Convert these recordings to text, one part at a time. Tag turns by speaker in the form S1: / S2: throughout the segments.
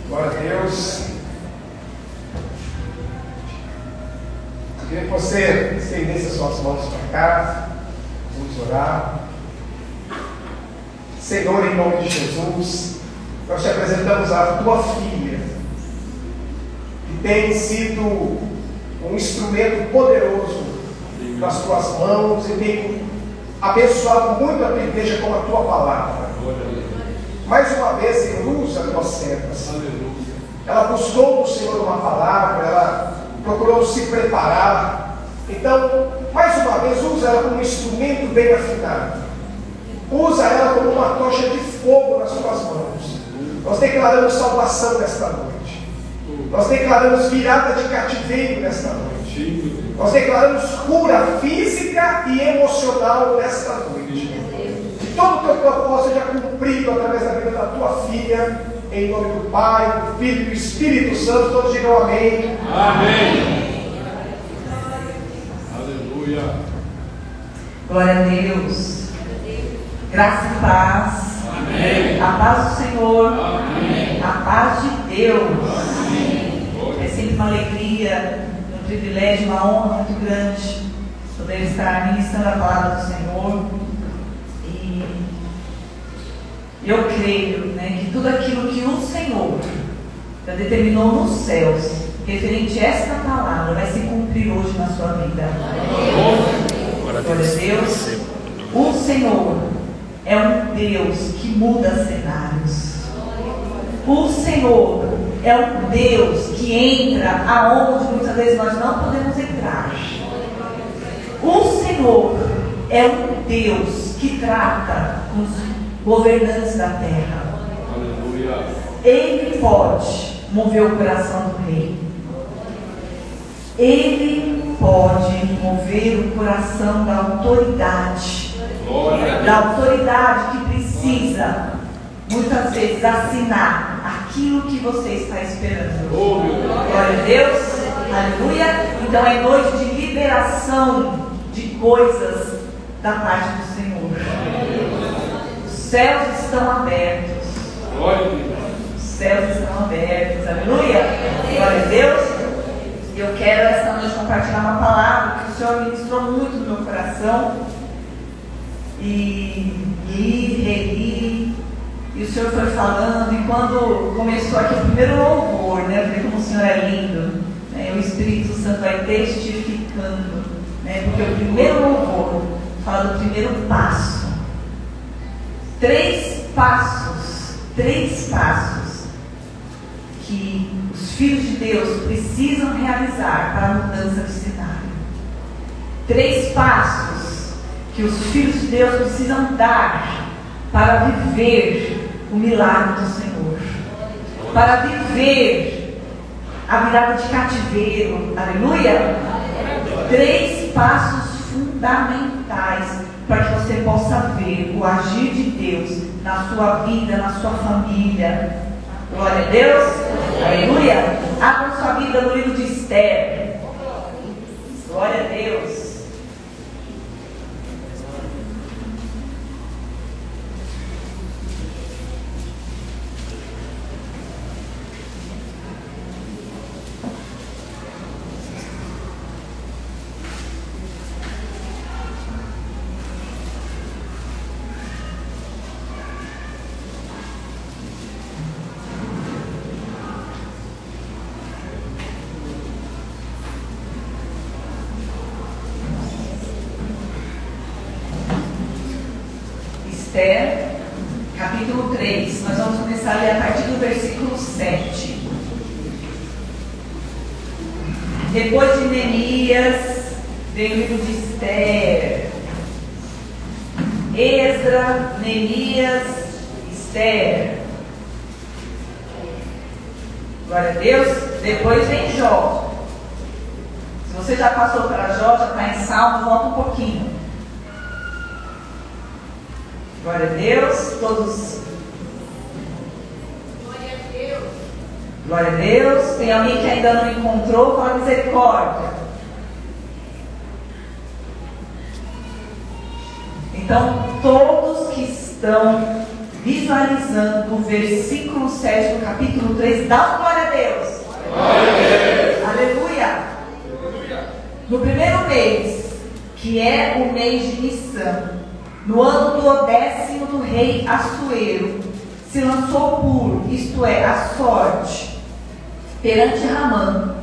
S1: Glória a Deus. Eu queria que você estendesse as suas mãos para cá. Vamos orar. Senhor, em nome de Jesus, nós te apresentamos a tua filha, que tem sido um instrumento poderoso nas tuas mãos e tem abençoado muito a tua igreja com a tua palavra. Mais uma vez, Senhor, usa as tuas servas. Ela buscou do Senhor uma palavra, ela procurou se preparar. Então, mais uma vez, usa ela como um instrumento bem afinado. Usa ela como uma tocha de fogo nas tuas mãos. Nós declaramos salvação nesta noite. Nós declaramos virada de cativeiro nesta noite. Nós declaramos cura física e emocional nesta noite. Que todo o teu propósito seja cumprido através da vida da tua filha. Em nome do Pai, do Filho e do Espírito Santo. Todos digam amém.
S2: Amém. Aleluia.
S3: Glória a Deus. Graça e paz.
S2: Amém.
S3: A paz do Senhor.
S2: Amém.
S3: A paz de Deus.
S2: Amém.
S3: É sempre uma alegria, um privilégio, uma honra muito grande poder estar ministrando a palavra do Senhor. E eu creio, que tudo aquilo que o Senhor já determinou nos céus, referente a esta palavra, vai se cumprir hoje na sua vida. Glória a Deus. O Senhor é um Deus que muda cenários. O Senhor é um Deus que entra aonde muitas vezes nós não podemos entrar. O Senhor é um Deus que trata com os governantes da terra.
S2: Aleluia.
S3: Ele pode mover o coração do rei. Ele pode mover o coração da autoridade. Da autoridade que precisa, muitas vezes, assinar aquilo que você está esperando. Glória a Deus. Aleluia. Então é noite de liberação de coisas da parte do Senhor. Os céus estão abertos. Os céus estão abertos. Aleluia. Glória a Deus. Eu quero esta noite compartilhar uma palavra que o Senhor ministrou muito no meu coração. E reli, e o Senhor foi falando, e quando começou aqui o primeiro louvor, eu falei como o Senhor é lindo, o Espírito Santo vai testificando, porque o primeiro louvor fala do primeiro passo. Três passos que os filhos de Deus precisam realizar para a mudança de cenário. 3 passos que os filhos de Deus precisam dar para viver o milagre do Senhor, para viver a virada de cativeiro. Aleluia. 3 passos fundamentais para que você possa ver o agir de Deus na sua vida, na sua família. Glória a Deus. Aleluia. Abra sua Bíblia no livro de Esther. Glória a Deus. Esther, capítulo 3. Nós vamos começar a ler a partir do versículo 7. Depois de Neemias, veio o livro de Esther. Esdra, Neemias, Esther. Glória a Deus. Depois vem Jó. Se você já passou para Jó, já está em Salmo, volta um pouquinho. Glória a Deus, todos.
S4: Glória a Deus.
S3: Glória a Deus. Tem alguém que ainda não encontrou? Fala misericórdia. Então, todos que estão visualizando o versículo 7 do capítulo 3. Dá uma glória a Deus.
S2: Glória a Deus.
S3: Aleluia. No primeiro mês, que é o mês de Nissan, no ano do 10º do rei Assuero, se lançou por, isto é, a sorte, perante Ramã,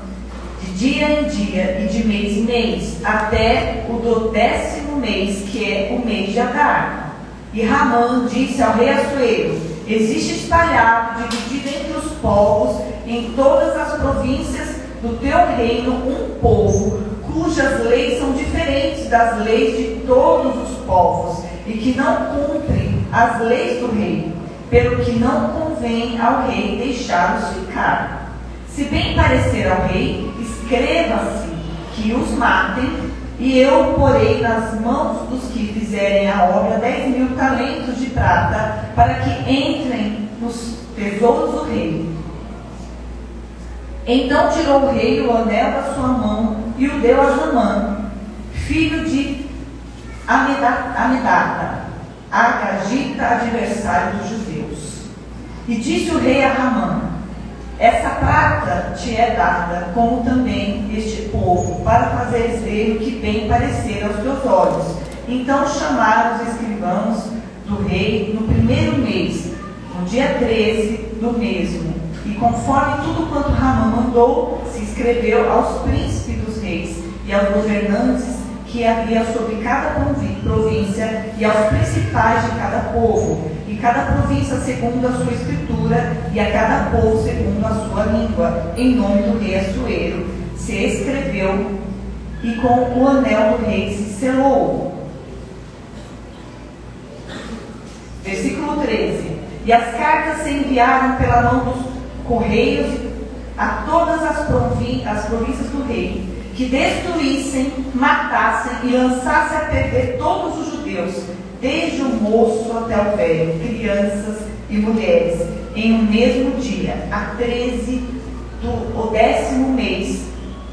S3: de dia em dia e de mês em mês, até o do 10º mês, que é o mês de Adar. E Ramã disse ao rei Assuero: existe espalhado, dividido entre os povos, em todas as províncias do teu reino, um povo, cujas leis são diferentes das leis de todos os povos, e que não cumprem as leis do rei, pelo que não convém ao rei deixá-los ficar. Se bem parecer ao rei, escreva-se que os matem, e eu porei nas mãos dos que fizerem a obra 10.000 talentos de prata, para que entrem nos tesouros do rei. Então tirou o rei o anel da sua mão e o deu a Ramã, filho de Amedata, Agagita, adversário dos judeus. E disse o rei a Ramã: essa prata te é dada, como também este povo, para fazeres ver o que bem parecer aos teus olhos. Então chamaram os escrivãos do rei no primeiro mês, no dia 13 do mesmo. E conforme tudo quanto Ramã mandou, se escreveu aos príncipes dos reis e aos governantes que havia sobre cada província e aos principais de cada povo, e cada província segundo a sua escritura, e a cada povo segundo a sua língua, em nome do rei Assuero. Se escreveu, e com o anel do rei se selou. Versículo 13. E as cartas se enviaram pela mão dos correios a todas as províncias do rei, que destruíssem, matassem e lançassem a perder todos os judeus, desde o moço até o velho, crianças e mulheres, em um mesmo dia, a 13 do 10º mês,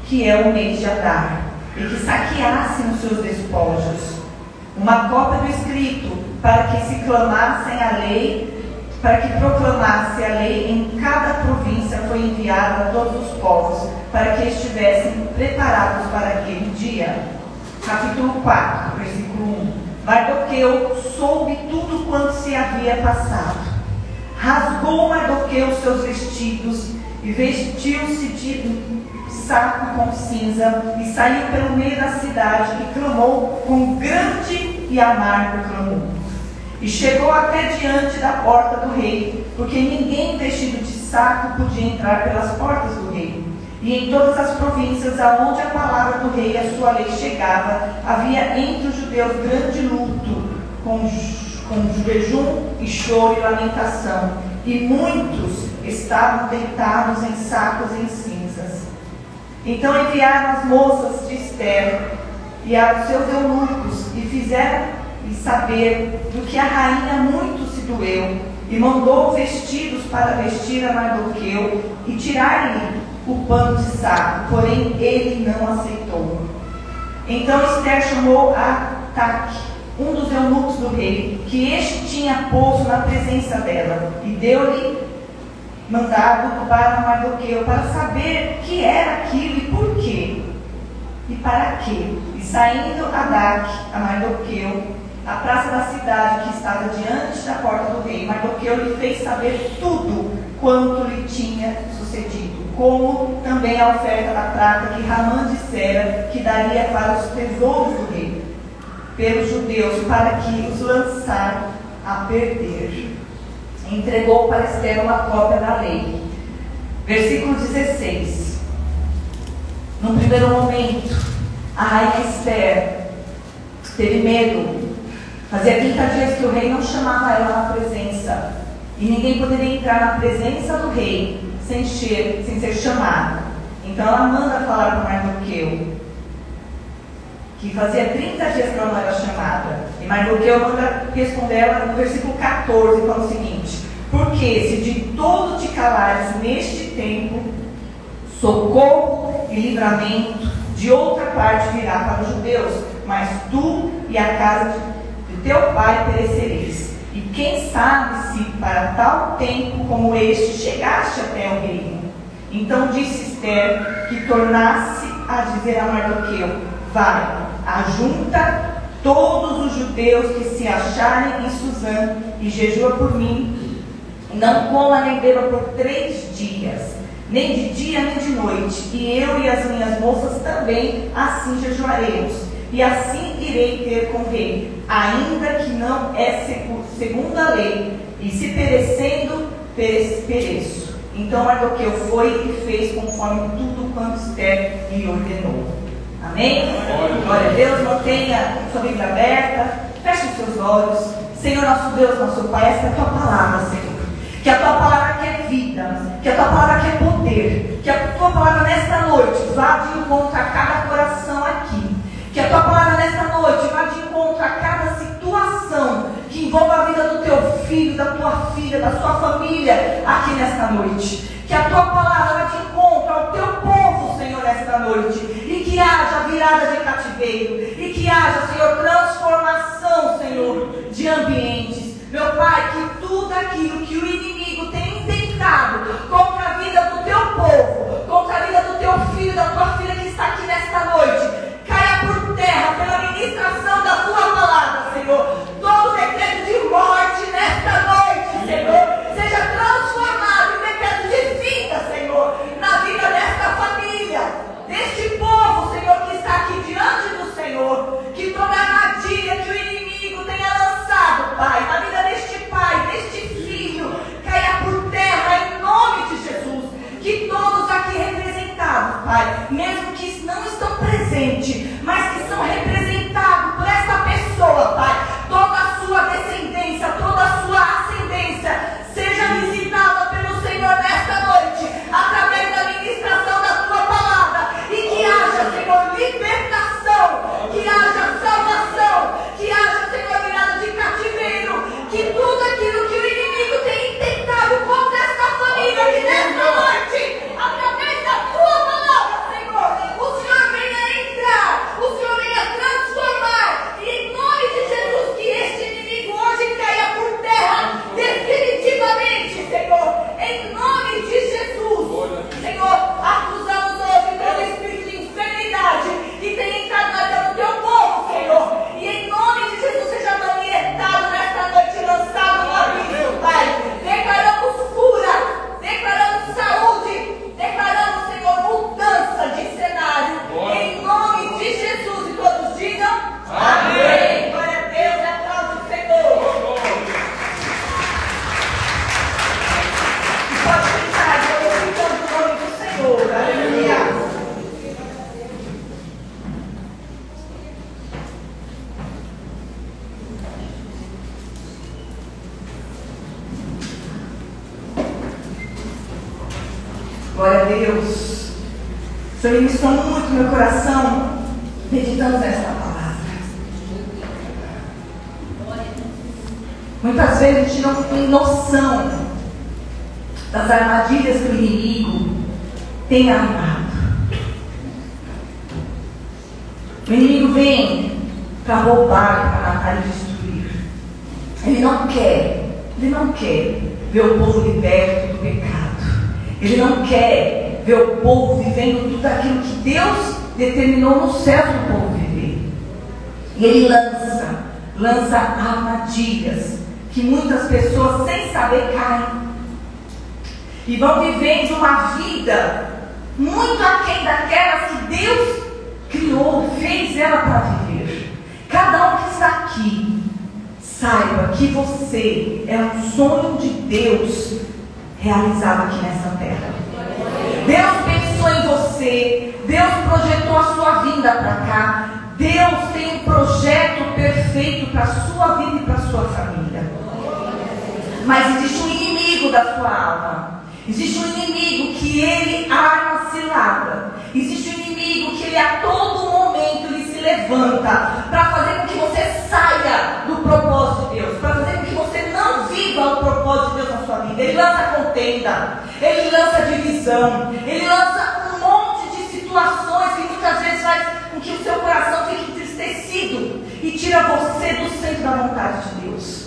S3: que é o mês de Adar, e que saqueassem os seus despojos. Uma cópia do escrito, para que se clamassem a lei, para que proclamasse a lei em cada província, foi enviada a todos os povos, para que estivessem preparados para aquele dia. Capítulo 4, versículo 1. Mardoqueu soube tudo quanto se havia passado. Rasgou Mardoqueu os seus vestidos e vestiu-se de saco com cinza e saiu pelo meio da cidade e clamou com grande e amargo clamor. E chegou até diante da porta do rei, porque ninguém vestido de saco podia entrar pelas portas do rei. E em todas as províncias aonde a palavra do rei e a sua lei chegava, havia entre os judeus grande luto, com jejum e choro e lamentação. E muitos estavam deitados em sacos e em cinzas. Então enviaram as moças de Esther e aos seus eunucos, e fizeram saber do que a rainha muito se doeu, e mandou vestidos para vestir a Mardoqueu e tirar-lhe o pano de saco, porém ele não aceitou. Então Esther chamou a Ataque, um dos eunucos do rei, que este tinha posto na presença dela, e deu-lhe mandado para Mardoqueu, para saber o que era aquilo e por quê, e para quê. E saindo Ataque a Mardoqueu, a praça da cidade que estava diante da porta do rei, Mardoqueu lhe fez saber tudo quanto lhe tinha sucedido, como também a oferta da prata que Ramã dissera que daria para os tesouros do rei, pelos judeus, para que os lançar a perder. Entregou para Esther uma cópia da lei. Versículo 16. No primeiro momento, a rainha Esther teve medo. Fazia 30 dias que o rei não chamava ela na presença, e ninguém poderia entrar na presença do rei sem ser chamada. Então ela manda falar para Mardoqueu, que fazia 30 dias que ela não era chamada. E Mardoqueu manda responder ela no versículo 14, que fala o seguinte: porque se de todo te calares neste tempo, socorro e livramento de outra parte virá para os judeus, mas tu e a casa de teu pai perecereis. E quem sabe se para tal tempo como este chegaste até o reino. Então disse Esther que tornasse a dizer a Mardoqueu: vai, ajunta todos os judeus que se acharem em Suzã e jejua por mim, não coma nem beba por 3 dias, nem de dia nem de noite, e eu e as minhas moças também assim jejuaremos, e assim irei ter com o rei, ainda que não é segundo a lei, e se perecendo, pereço. Então Mardoqueu foi e fez conforme tudo quanto Esther lhe ordenou. Amém? Glória a Deus. Mantenha sua Bíblia aberta, feche os seus olhos. Senhor nosso Deus, nosso Pai, esta é a tua palavra, Senhor. Que a tua palavra que é vida, que a tua palavra que é poder, que a tua palavra nesta noite vá de encontro a cada coração aqui. Que a tua palavra nesta noite vá de encontro a cada situação que envolva a vida do teu filho, da tua filha, da sua família aqui nesta noite. Que a tua palavra vá de encontro ao teu povo, Senhor, nesta noite. E que haja virada de cativeiro. E que haja, Senhor, transformação, Senhor, de ambientes. Meu Pai, que tudo aquilo que o inimigo tem intentado contra a vida do teu povo, contra a vida do teu filho, da tua filha que está aqui nesta noite, caia por terra pela ministração da tua palavra, Senhor. Todo decreto de morte nesta noite, Senhor, seja transformado em decreto de vida, Senhor, na vida desta família, deste povo, Senhor, que está aqui diante do Senhor. Que toda armadilha que o inimigo tenha lançado, Pai, na vida deste pai, deste filho, caia por terra em nome de Jesus. Que todos aqui representados, Pai, mesmo que não estão presentes, mas que são representados por esta pessoa, Pai, toda a sua descendência, toda a sua ascendência, seja visitada pelo Senhor nesta noite, através da ministração da tua palavra, e que haja, Senhor, libertação, que haja salvação, que haja, Senhor, virada de cativeiro, que tudo aquilo que o inimigo tem intentado contra esta família aqui nesta noite, através da tua palavra, Senhor, o Senhor venha entrar, o Senhor venha transformar, e em nome de Jesus, que este inimigo hoje caia por terra, definitivamente, Senhor, em nome de Jesus. Senhor, acusamos hoje todo espírito de enfermidade que tem entrado na vida do teu povo, Senhor, e em nome de Jesus seja manietado nesta noite, lançado no abismo, Pai. Declaramos cura, declaramos saúde, declaramos, Senhor, mudança de cenário, em nome de Jesus. E todos digam amém. Glória a Deus, aplaude o Senhor. E pode ficar glorificando o nome do Senhor. Aleluia. Glória a Deus. O Senhor ministrou muito no meu coração, meditando nesta palavra. Muitas vezes a gente não tem noção das armadilhas que o inimigo tem armado. O inimigo vem para roubar, para matar e destruir. Ele não quer ver o povo liberto do pecado. Ele não quer ver o povo vivendo tudo aquilo que Deus determinou no céu para o povo viver. E ele lança armadilhas que muitas pessoas, sem saber, caem. E vão vivendo uma vida muito aquém daquelas que Deus criou, fez ela para viver. Cada um que está aqui, saiba que você é um sonho de Deus realizado aqui nessa terra. Deus pensou em você, Deus projetou a sua vinda para cá, Deus tem um projeto perfeito para a sua vida e para a sua família. Mas existe um inimigo da sua alma, existe um inimigo que ele arma cilada, existe um inimigo que ele a todo momento ele se levanta para fazer com que você saia do propósito de Deus, para fazer com que você não viva o propósito de Deus na sua vida. Ele lança contenda, ele lança divisão, ele lança um monte de situações que muitas vezes faz com que o seu coração fique entristecido e tira você do centro da vontade de Deus.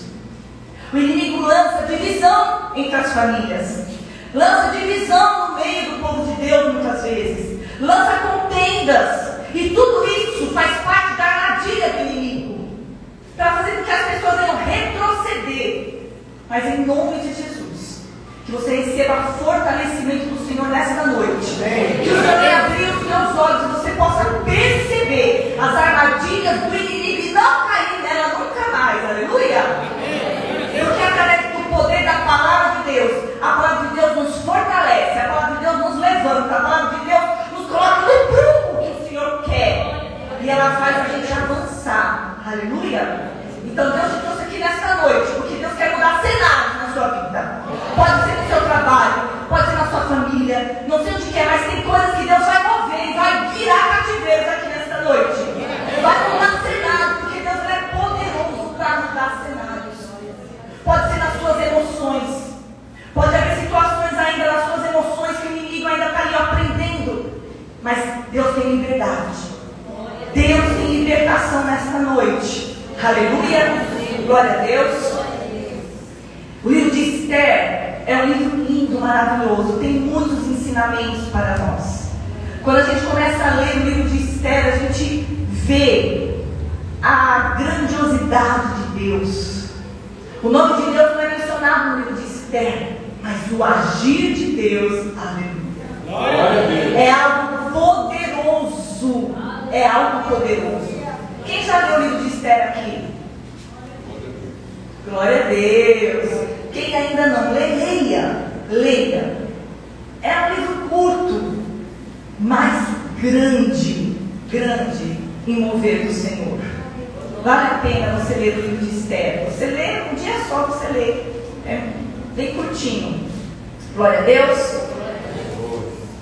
S3: O inimigo lança divisão entre as famílias, lança divisão no meio do povo de Deus muitas vezes, lança contendas, e tudo isso faz parte da armadilha do inimigo, para fazer com que as pessoas venham retroceder. Mas em nome de Jesus, que você receba fortalecimento do Senhor nesta noite, que o Senhor venha abrir os teus olhos e você possa perceber as armadilhas do inimigo e não cair nela nunca mais, aleluia. Porque através do poder da palavra de Deus, a palavra de Deus nos fortalece, a palavra de Deus nos levanta, a palavra de Deus nos coloca no prumo que o Senhor quer, e ela faz a gente avançar, aleluia. Então Deus te trouxe aqui nesta noite, porque Deus quer mudar cenários na sua vida. Pode ser no seu trabalho, pode ser na sua família, não sei onde que é, mas tem coisas que Deus vai mover e vai virar cativeiros aqui nesta noite. Vai mudar cenários, porque Deus é poderoso para mudar cenários. Pode ser nas suas emoções, pode haver situações ainda nas suas emoções que o inimigo ainda está ali aprendendo, mas Deus tem liberdade, Deus tem libertação nesta noite. Aleluia, glória a Deus. O livro de Esther é um livro lindo, maravilhoso, tem muitos ensinamentos para nós. Quando a gente começa a ler o livro de Esther, a gente vê a grandiosidade de Deus. O nome de Deus não é mencionado no livro de Esther, mas o agir de Deus, aleluia, é algo poderoso, é algo poderoso. Quem já leu o livro de Esther aqui? Glória a Deus. Quem ainda não lê, leia. É um livro curto, mas grande em mover do Senhor. Vale a pena você ler o livro de Esther. Você lê um dia só, você lê. É bem curtinho. Glória a Deus.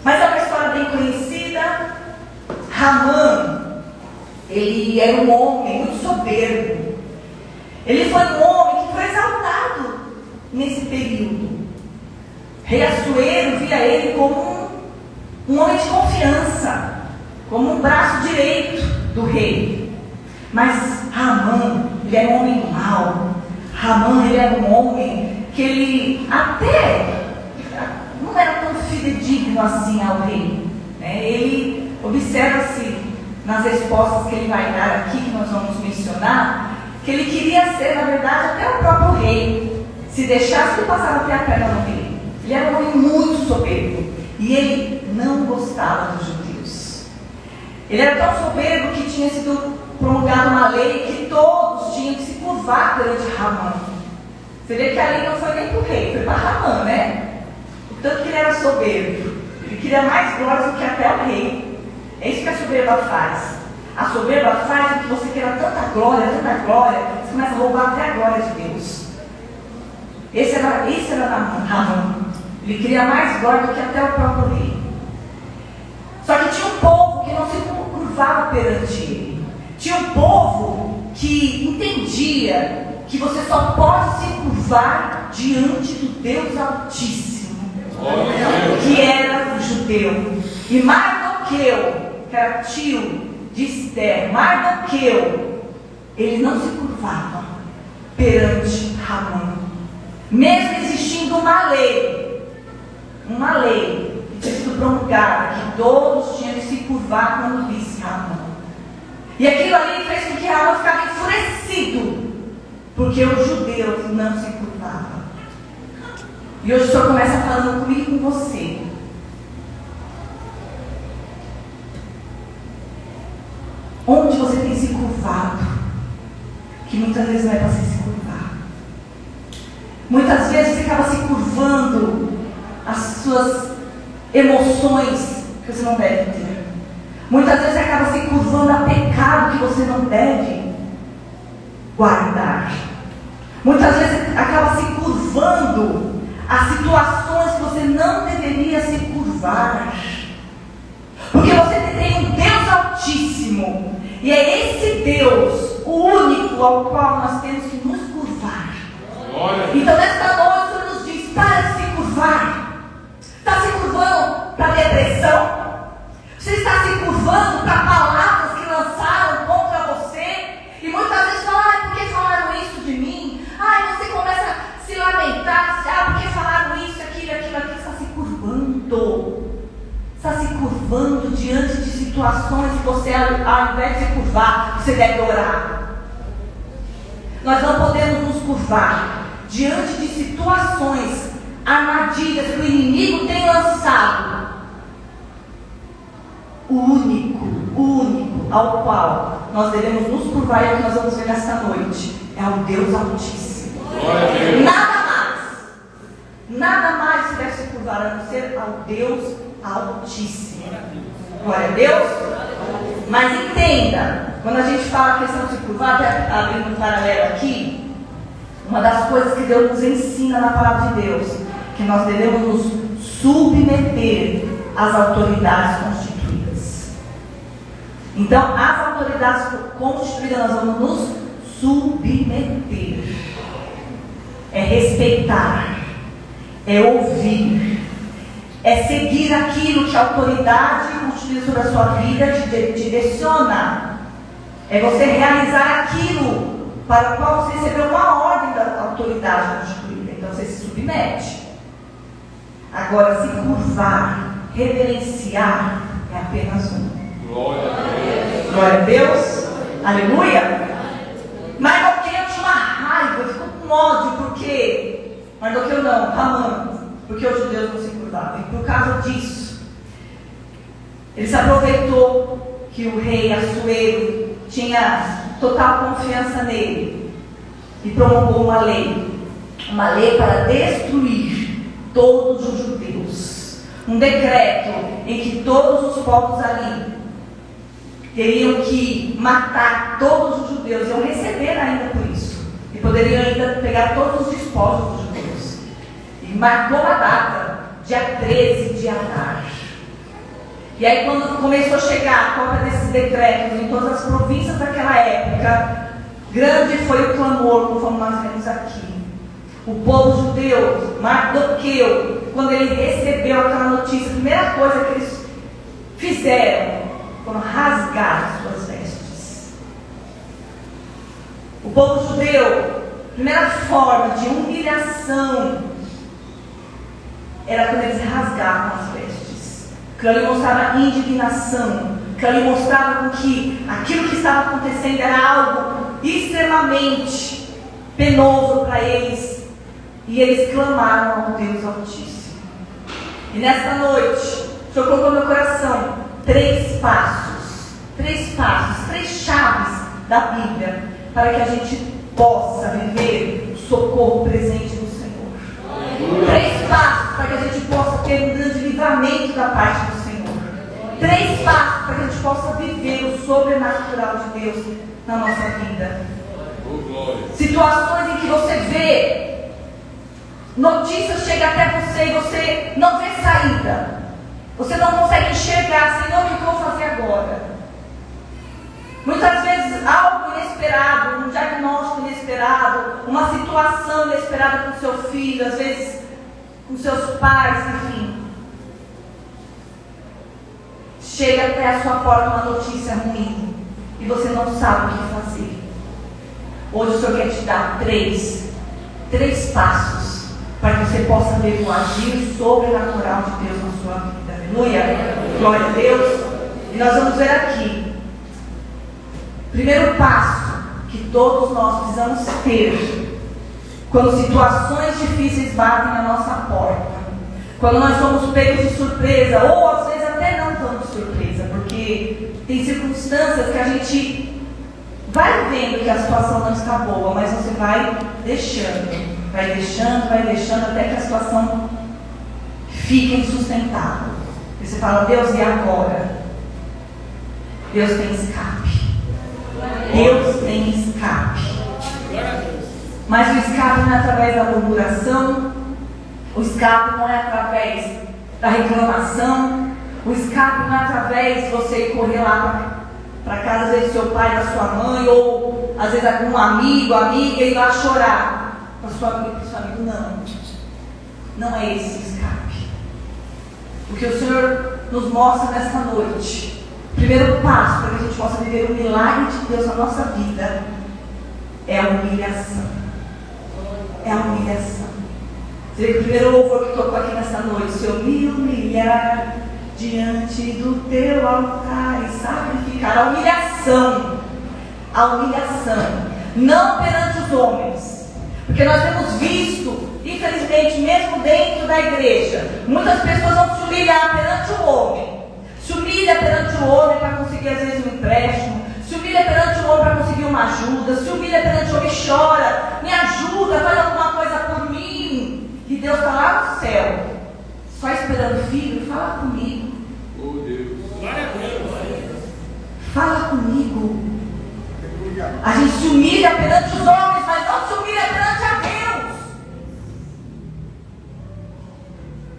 S3: Mas é uma história bem conhecida. Ramã, ele era um homem muito soberbo. Ele foi um homem que foi exaltado nesse período. Rei Assuero via ele como um homem de confiança, como um braço direito do rei. Mas Ramã, ele era um homem mau. Ramã, ele era um homem que ele até não era tão fidedigno assim ao rei. Ele observa-se nas respostas que ele vai dar aqui, que nós vamos mencionar, que ele queria ser, na verdade, até o próprio rei. Se deixasse, ele passava até a perna no rei. Ele era um homem muito soberbo. E ele não gostava dos judeus. Ele era tão soberbo que tinha sido promulgada uma lei que todos tinham que se curvar perante Ramã. Você vê que a lei não foi nem para o rei, foi para Ramã, né? O tanto que ele era soberbo. Ele queria mais glória do que até o rei. É isso que a soberba faz. A soberba faz com que você queira tanta glória, você começa a roubar até a glória de Deus. Esse era Ramã. Ele queria mais glória do que até o próprio rei. Só que tinha um povo que não se curvava perante ele. Tinha um povo que entendia que você só pode se curvar diante do Deus Altíssimo, que era o judeu. E Mardoqueu, que era tio de Esther, Mardoqueu, ele não se curvava perante Ramã, mesmo existindo uma lei que tinha sido promulgada, que todos tinham que se curvar quando visse Ramã. E aquilo ali fez com que Ramã ficava enfurecido, porque os judeus não se curvavam. E hoje o Senhor começa falando comigo e com você. Onde você tem se curvado, que muitas vezes não é para você se curvar. Muitas vezes você acaba se curvando às suas emoções que você não deve ter. Muitas vezes você acaba se curvando a pecado que você não deve guardar. Muitas vezes você acaba se curvando a situações que você não deveria se curvar. Porque você tem um Deus Altíssimo. E é esse Deus, o único ao qual nós temos que nos curvar. Então nesta noite o Senhor nos diz, para de se curvar. Está se curvando para a depressão? Você está se curvando para palavras que lançaram contra você? E muitas vezes falam, por que falaram isso de mim? Você começa curvando diante de situações que você, ao invés de se curvar, você deve orar. Nós não podemos nos curvar diante de situações, armadilhas que o inimigo tem lançado. O único ao qual nós devemos nos curvar, é o que nós vamos ver nesta noite, é o Deus Altíssimo. Nada mais se deve se curvar a não ser ao Deus Altíssimo. Glória a Deus. Mas entenda, quando a gente fala a questão de se curvar, até abrindo um paralelo aqui, uma das coisas que Deus nos ensina na palavra de Deus, que nós devemos nos submeter às autoridades constituídas. Então, as autoridades constituídas nós vamos nos submeter. É respeitar, é ouvir, é seguir aquilo que a autoridade constituída sobre a sua vida te direciona. É você realizar aquilo para o qual você recebeu uma ordem da autoridade constituída. Então você se submete. Agora, se curvar, reverenciar, é apenas um.
S2: Glória a Deus.
S3: Glória a Deus. Aleluia. Mardoqueu tinha uma raiva, ficou com ódio, porque Mardoqueu não, Hamã, porque os judeus não se curvavam. E por causa disso, ele se aproveitou que o rei Assuero tinha total confiança nele e promulgou uma lei para destruir todos os judeus. Um decreto em que todos os povos ali teriam que matar todos os judeus, iam receber ainda por isso, e poderiam ainda pegar todos os despojos dos judeus. E marcou a data, dia 13 de Adar. E aí, quando começou a chegar a cópia desses decretos em todas as províncias daquela época, grande foi o clamor, conforme nós vemos aqui. O povo judeu, Mardoqueu, quando ele recebeu aquela notícia, a primeira coisa que eles fizeram foram rasgar as suas vestes. O povo judeu, a primeira forma de humilhação era quando eles rasgavam as vestes. Que ali mostrava indignação, que ali mostrava que aquilo que estava acontecendo era algo extremamente penoso para eles. E eles clamaram ao Deus Altíssimo. E nesta noite, o Senhor colocou no meu coração três passos, três chaves da Bíblia, para que a gente possa viver o socorro presente do Senhor. Três passos para que a gente possa ter um grande livramento da parte do Senhor. Três passos para que a gente possa viver o sobrenatural de Deus na nossa vida. Situações em que você vê notícias chegam até você e você não vê saída. Você não consegue enxergar, Senhor, o que eu vou fazer agora? Muitas vezes algo inesperado, um diagnóstico inesperado, uma situação inesperada com seu filho, às vezes com seus pais, enfim. Chega até a sua porta uma notícia ruim e você não sabe o que fazer. Hoje o Senhor quer te dar três passos para que você possa ver o agir sobrenatural de Deus na sua vida. Aleluia. Glória a Deus. E nós vamos ver aqui. Primeiro passo que todos nós precisamos ter quando situações difíceis batem na nossa porta. Quando nós somos pegos de surpresa, ou às vezes até não tão de surpresa, porque tem circunstâncias que a gente vai vendo que a situação não está boa, mas você vai deixando até que a situação fique insustentável. E você fala, Deus, e agora? Deus tem escape. Deus tem escape. Mas o escape não é através da murmuração, o escape não é através da reclamação, o escape não é através de você correr lá para casa, às vezes, do seu pai, da sua mãe, ou às vezes algum amigo, amiga, e ir lá chorar. Para o seu amigo, não é esse o escape. O que o Senhor nos mostra nesta noite, o primeiro passo para que a gente possa viver o milagre de Deus na nossa vida, é a humilhação. É a humilhação. Você vê que o primeiro louvor que tocou aqui nesta noite, se eu me humilhar diante do teu altar e sacrificar. A humilhação, não perante os homens, porque nós temos visto, infelizmente, mesmo dentro da igreja, muitas pessoas vão se humilhar perante o homem, se humilha perante o homem para conseguir às vezes um empréstimo, se humilha perante o homem para conseguir uma ajuda, se humilha perante o homem e chora, me ajuda, faz alguma coisa por mim, e Deus está lá no céu, só esperando, filho, fala comigo.
S2: Oh Deus. Glória a Deus.
S3: Fala comigo. A gente se humilha perante os homens, mas não se humilha perante a Deus.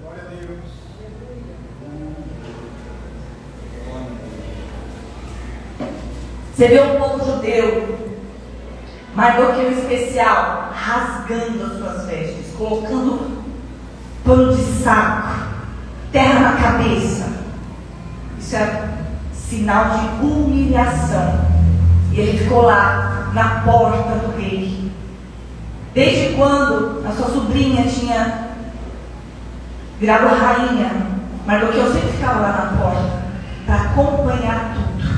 S1: Glória a Deus.
S3: Você vê o povo judeu, Mardoqueu em especial, rasgando as suas vestes, colocando pano de saco, terra na cabeça. Isso é sinal de humilhação. E ele ficou lá, na porta do rei. Desde quando a sua sobrinha tinha virado rainha, Mardoqueu sempre ficava lá na porta, para acompanhar tudo.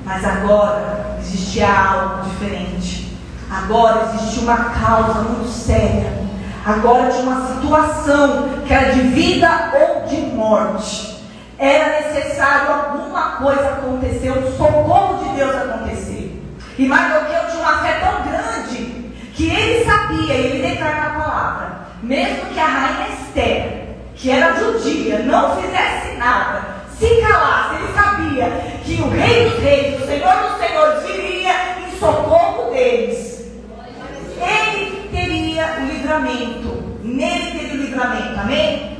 S3: Mas agora existia algo diferente. Agora existia uma causa muito séria. Agora tinha uma situação que era de vida ou de morte. Era necessário alguma coisa acontecer, um socorro de Deus acontecer. E Mardoqueu tinha uma fé tão grande que ele sabia, e ele declara na palavra, mesmo que a rainha Esther, que era judia, não fizesse nada, se calasse, ele sabia que o rei dos reis, o senhor dos senhores, viria em socorro deles. Ele teria o livramento, nele teria o livramento, amém?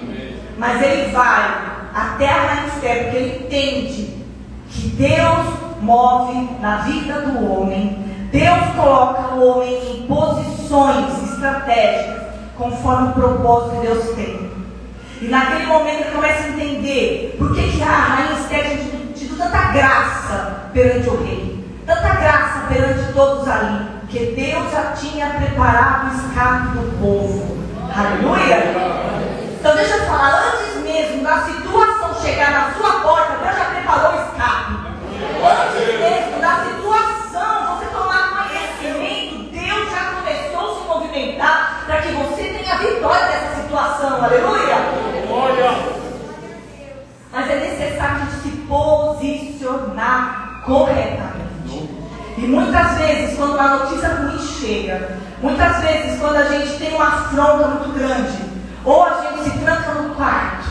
S2: Amém.
S3: Mas ele vai até a rainha Esther, porque ele entende que Deus move na vida do homem. Deus coloca o homem em posições estratégicas conforme o propósito que Deus tem. E naquele momento ele começa a entender por que a rainha Esther tinha tido tanta graça perante o rei, tanta graça perante todos ali, porque Deus já tinha preparado o escape do povo. Aleluia! Então deixa eu falar, antes mesmo da situação chegar na sua porta, Deus já preparou o escape. Antes mesmo da situação, você tomar conhecimento, Deus já começou a se movimentar para que você tenha vitória dessa situação. Aleluia! Mas é necessário a gente se posicionar corretamente. E muitas vezes, quando a notícia ruim chega, muitas vezes, quando a gente tem uma afronta muito grande, ou a gente se tranca no quarto,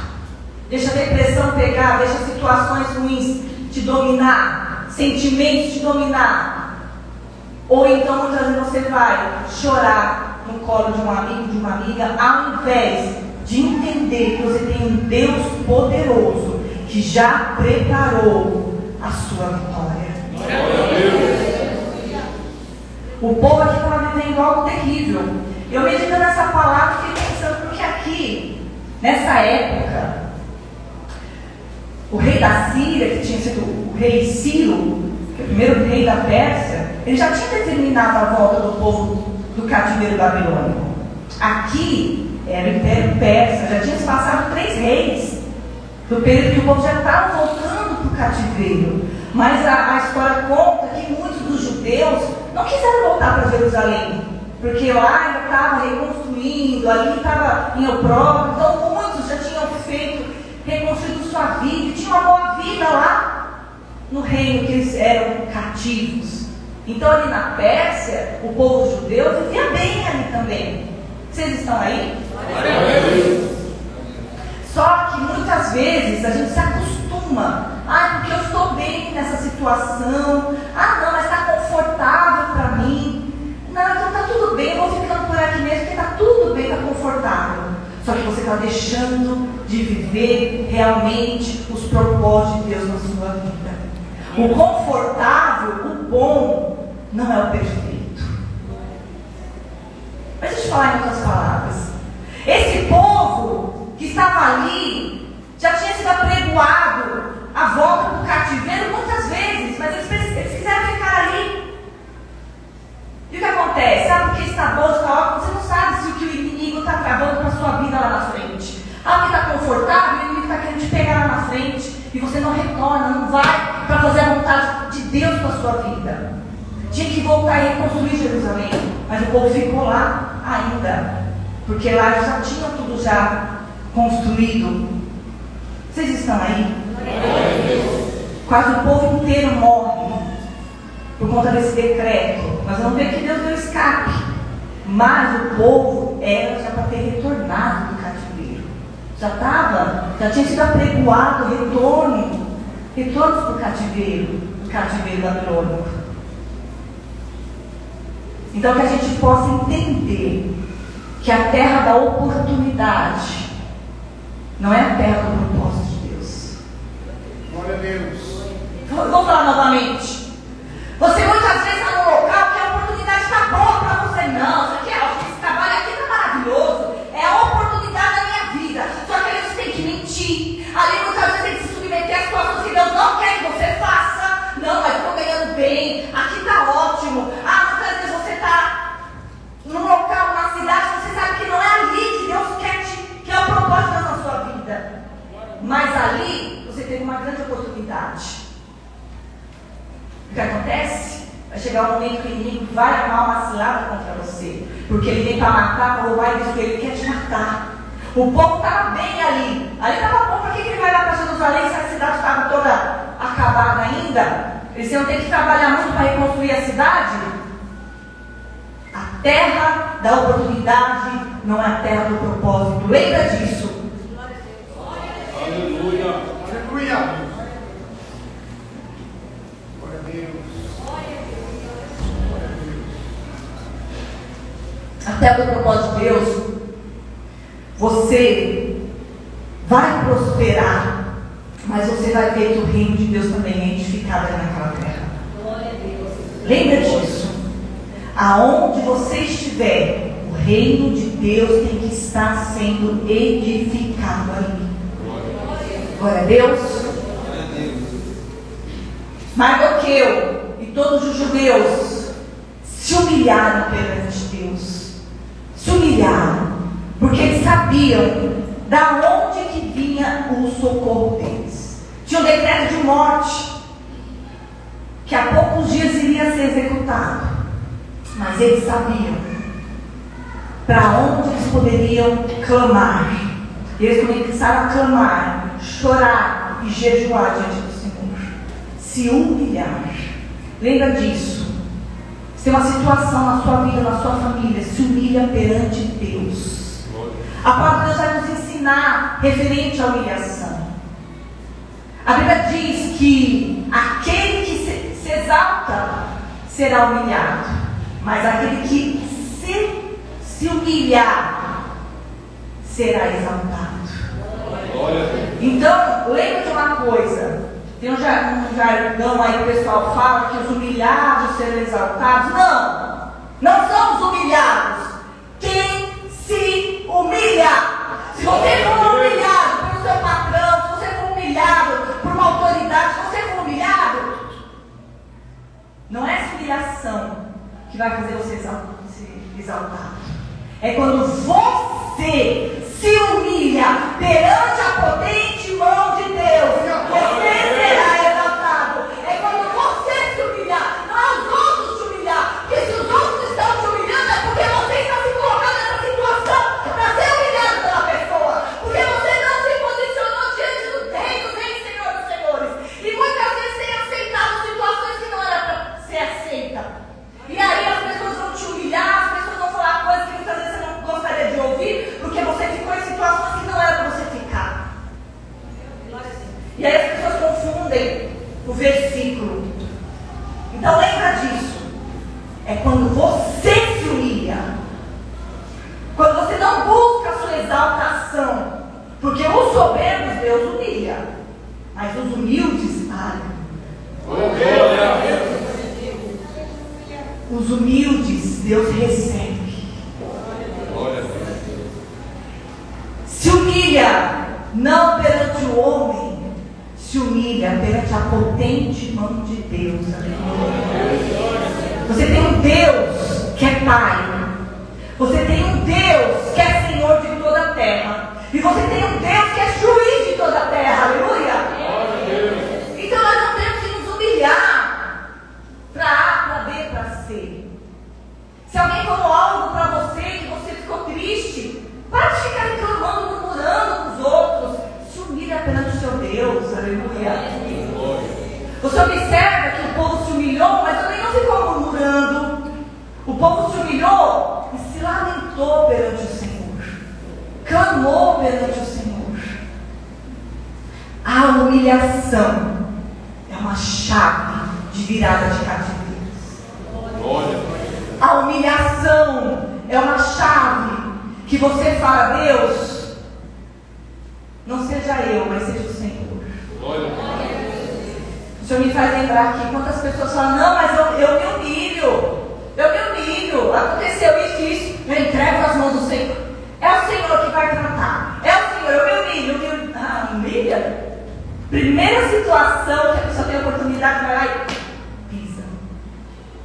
S3: deixa a depressão pegar, deixa situações ruins te dominar, sentimentos te dominar, ou então muitas vezes você vai chorar no colo de um amigo, de uma amiga, ao invés de entender que você tem um Deus poderoso que já preparou a sua vitória. O povo aqui estava vivendo algo terrível. Eu meditando nessa palavra, fiquei pensando, porque aqui, nessa época, o rei da Síria, que tinha sido o rei Ciro, que é o primeiro rei da Pérsia, ele já tinha determinado a volta do povo do cativeiro babilônico. Aqui era o Império Persa, já tinha se passado 3 reis, do período que o povo já estava voltando para o cativeiro. Mas a história conta que muitos dos judeus não quiseram voltar para Jerusalém, porque lá ainda estava reconstruindo, ali estava em opróbrio, então muitos já tinham reconstruído sua vida, e tinham uma boa vida lá no reino que eles eram cativos. Então ali na Pérsia, o povo judeu vivia bem ali também. Vocês estão aí? Só que muitas vezes a gente se acostuma. Porque eu estou bem nessa situação. Não, mas está confortável para mim. Não, então está tudo bem, eu vou ficando por aqui mesmo, porque está tudo bem, está confortável. Só que você está deixando de viver realmente os propósitos de Deus na sua vida. O confortável, o bom, não é o perfeito. Mas deixa eu falar em outras palavras. Esse povo que estava ali já tinha sido apregoado a volta do cativeiro muitas vezes, mas eles quiseram ficar ali. E o que acontece? Sabe o que está bom, está ótimo? Você não sabe se o que o inimigo está travando para a sua vida lá na frente. Porque está confortável e o inimigo está querendo te pegar lá na sua vida. Tinha que voltar e reconstruir Jerusalém, mas o povo ficou lá ainda, porque lá já tinha tudo já construído. Vocês estão aí? Quase o povo inteiro morre por conta desse decreto. Nós vamos ver que Deus deu escape, mas o povo era já para ter retornado do cativeiro. Já tinha sido apregoado retornos para o cativeiro babilônico. Então que a gente possa entender que a terra da oportunidade não é a terra do propósito de Deus.
S1: Glória a Deus.
S3: Vou falar novamente. Você muitas vezes está num local que a oportunidade está boa para você. Não, isso aqui esse trabalho aqui está maravilhoso. É a oportunidade da minha vida. Só que aí você tem que mentir. Ali muitas vezes tem que se submeter às situações que Deus não quer que você faça. Não, mas estou ganhando bem. Aqui está ótimo. Muitas vezes você está num local, numa cidade, você sabe que não é ali que Deus quer que é o propósito da sua vida. Mas ali você teve uma grande oportunidade. O que acontece? Vai chegar um momento que o inimigo vai armar uma cilada contra você, porque ele vem para matar, para roubar e destruir. Ele quer te matar. O povo estava bem ali. Ali estava bom. Por que ele vai lá para Jerusalém se a cidade estava toda acabada ainda? Eles iam ter que trabalhar muito para reconstruir a cidade. A terra da oportunidade não é a terra do propósito. Lembra disso.
S2: Aleluia.
S1: Aleluia. Glória a Deus.
S3: A terra do propósito de Deus, você vai prosperar, mas você vai ver que o reino de Deus também é edificado naquela terra. Lembra disso. Aonde você estiver, o reino de Deus tem que estar sendo edificado ali. Glória a Deus. Mardoqueu e todos os judeus se humilharam perante Deus. Se humilharam, porque eles sabiam da onde que vinha o socorro deles. Tinha um decreto de morte, que há poucos dias iria ser executado. Mas eles sabiam para onde eles poderiam clamar. E eles começaram a clamar, chorar e jejuar diante do Senhor. Se humilhar. Lembra disso. Se tem uma situação na sua vida, na sua família, se humilha perante Deus. A palavra de Deus vai nos ensinar referente à humilhação. A Bíblia diz que aquele que se exalta será humilhado, mas aquele que se humilhar será exaltado. Então, lembra de uma coisa. Tem um jargão aí que o pessoal fala que os humilhados serão exaltados. Não somos humilhados. Quem se humilha? Se você for humilhado pelo seu patrão, se você for humilhado por uma autoridade, se você for humilhado, não é essa humilhação que vai fazer você ser exaltado. É quando você se humilha perante a potente mão de Deus, você será exaltado. É quando você se humilhar, não é os outros te humilhar. Porque se os outros estão te humilhando, é porque você está se colocando nessa situação para ser humilhado pela pessoa. Porque você não se posicionou diante do Rei dos Reis, Senhor dos Senhores. E muitas vezes tem aceitado situações que não era para ser aceita. E aí as pessoas vão te humilhar, as pessoas vão falar coisas que muitas vezes você não gostaria de ouvir, porque você ficou em situações que não era para você ficar. E aí as pessoas confundem o versículo. Então lembra disso. É quando você se humilha. Quando você não busca a sua exaltação. Porque os soberbos Deus humilha, mas os humildes, os humildes Deus recebe. Se humilha não perante o homem, se humilha perante a potente mão de Deus. Você tem um Deus que é Pai. Você tem um Deus que é Senhor de toda a terra. E você tem um Deus que é juiz de toda a terra. Aleluia. Então nós não temos que nos humilhar Aleluia. Você observa que o povo se humilhou, mas também não ficou murmurando. O povo se humilhou e se lamentou perante o Senhor. Clamou perante o Senhor. A humilhação é uma chave de virada de cativeiro. A humilhação é uma chave que você fala: Deus, não seja eu, mas seja o Senhor. O Senhor me faz lembrar aqui quantas pessoas falam: não, mas eu me humilho. Aconteceu isso, eu entrego nas mãos do Senhor. É o Senhor que vai tratar. É o Senhor, eu me humilho. Ah, humilha? Primeira situação que a pessoa tem a oportunidade, vai lá e pisa.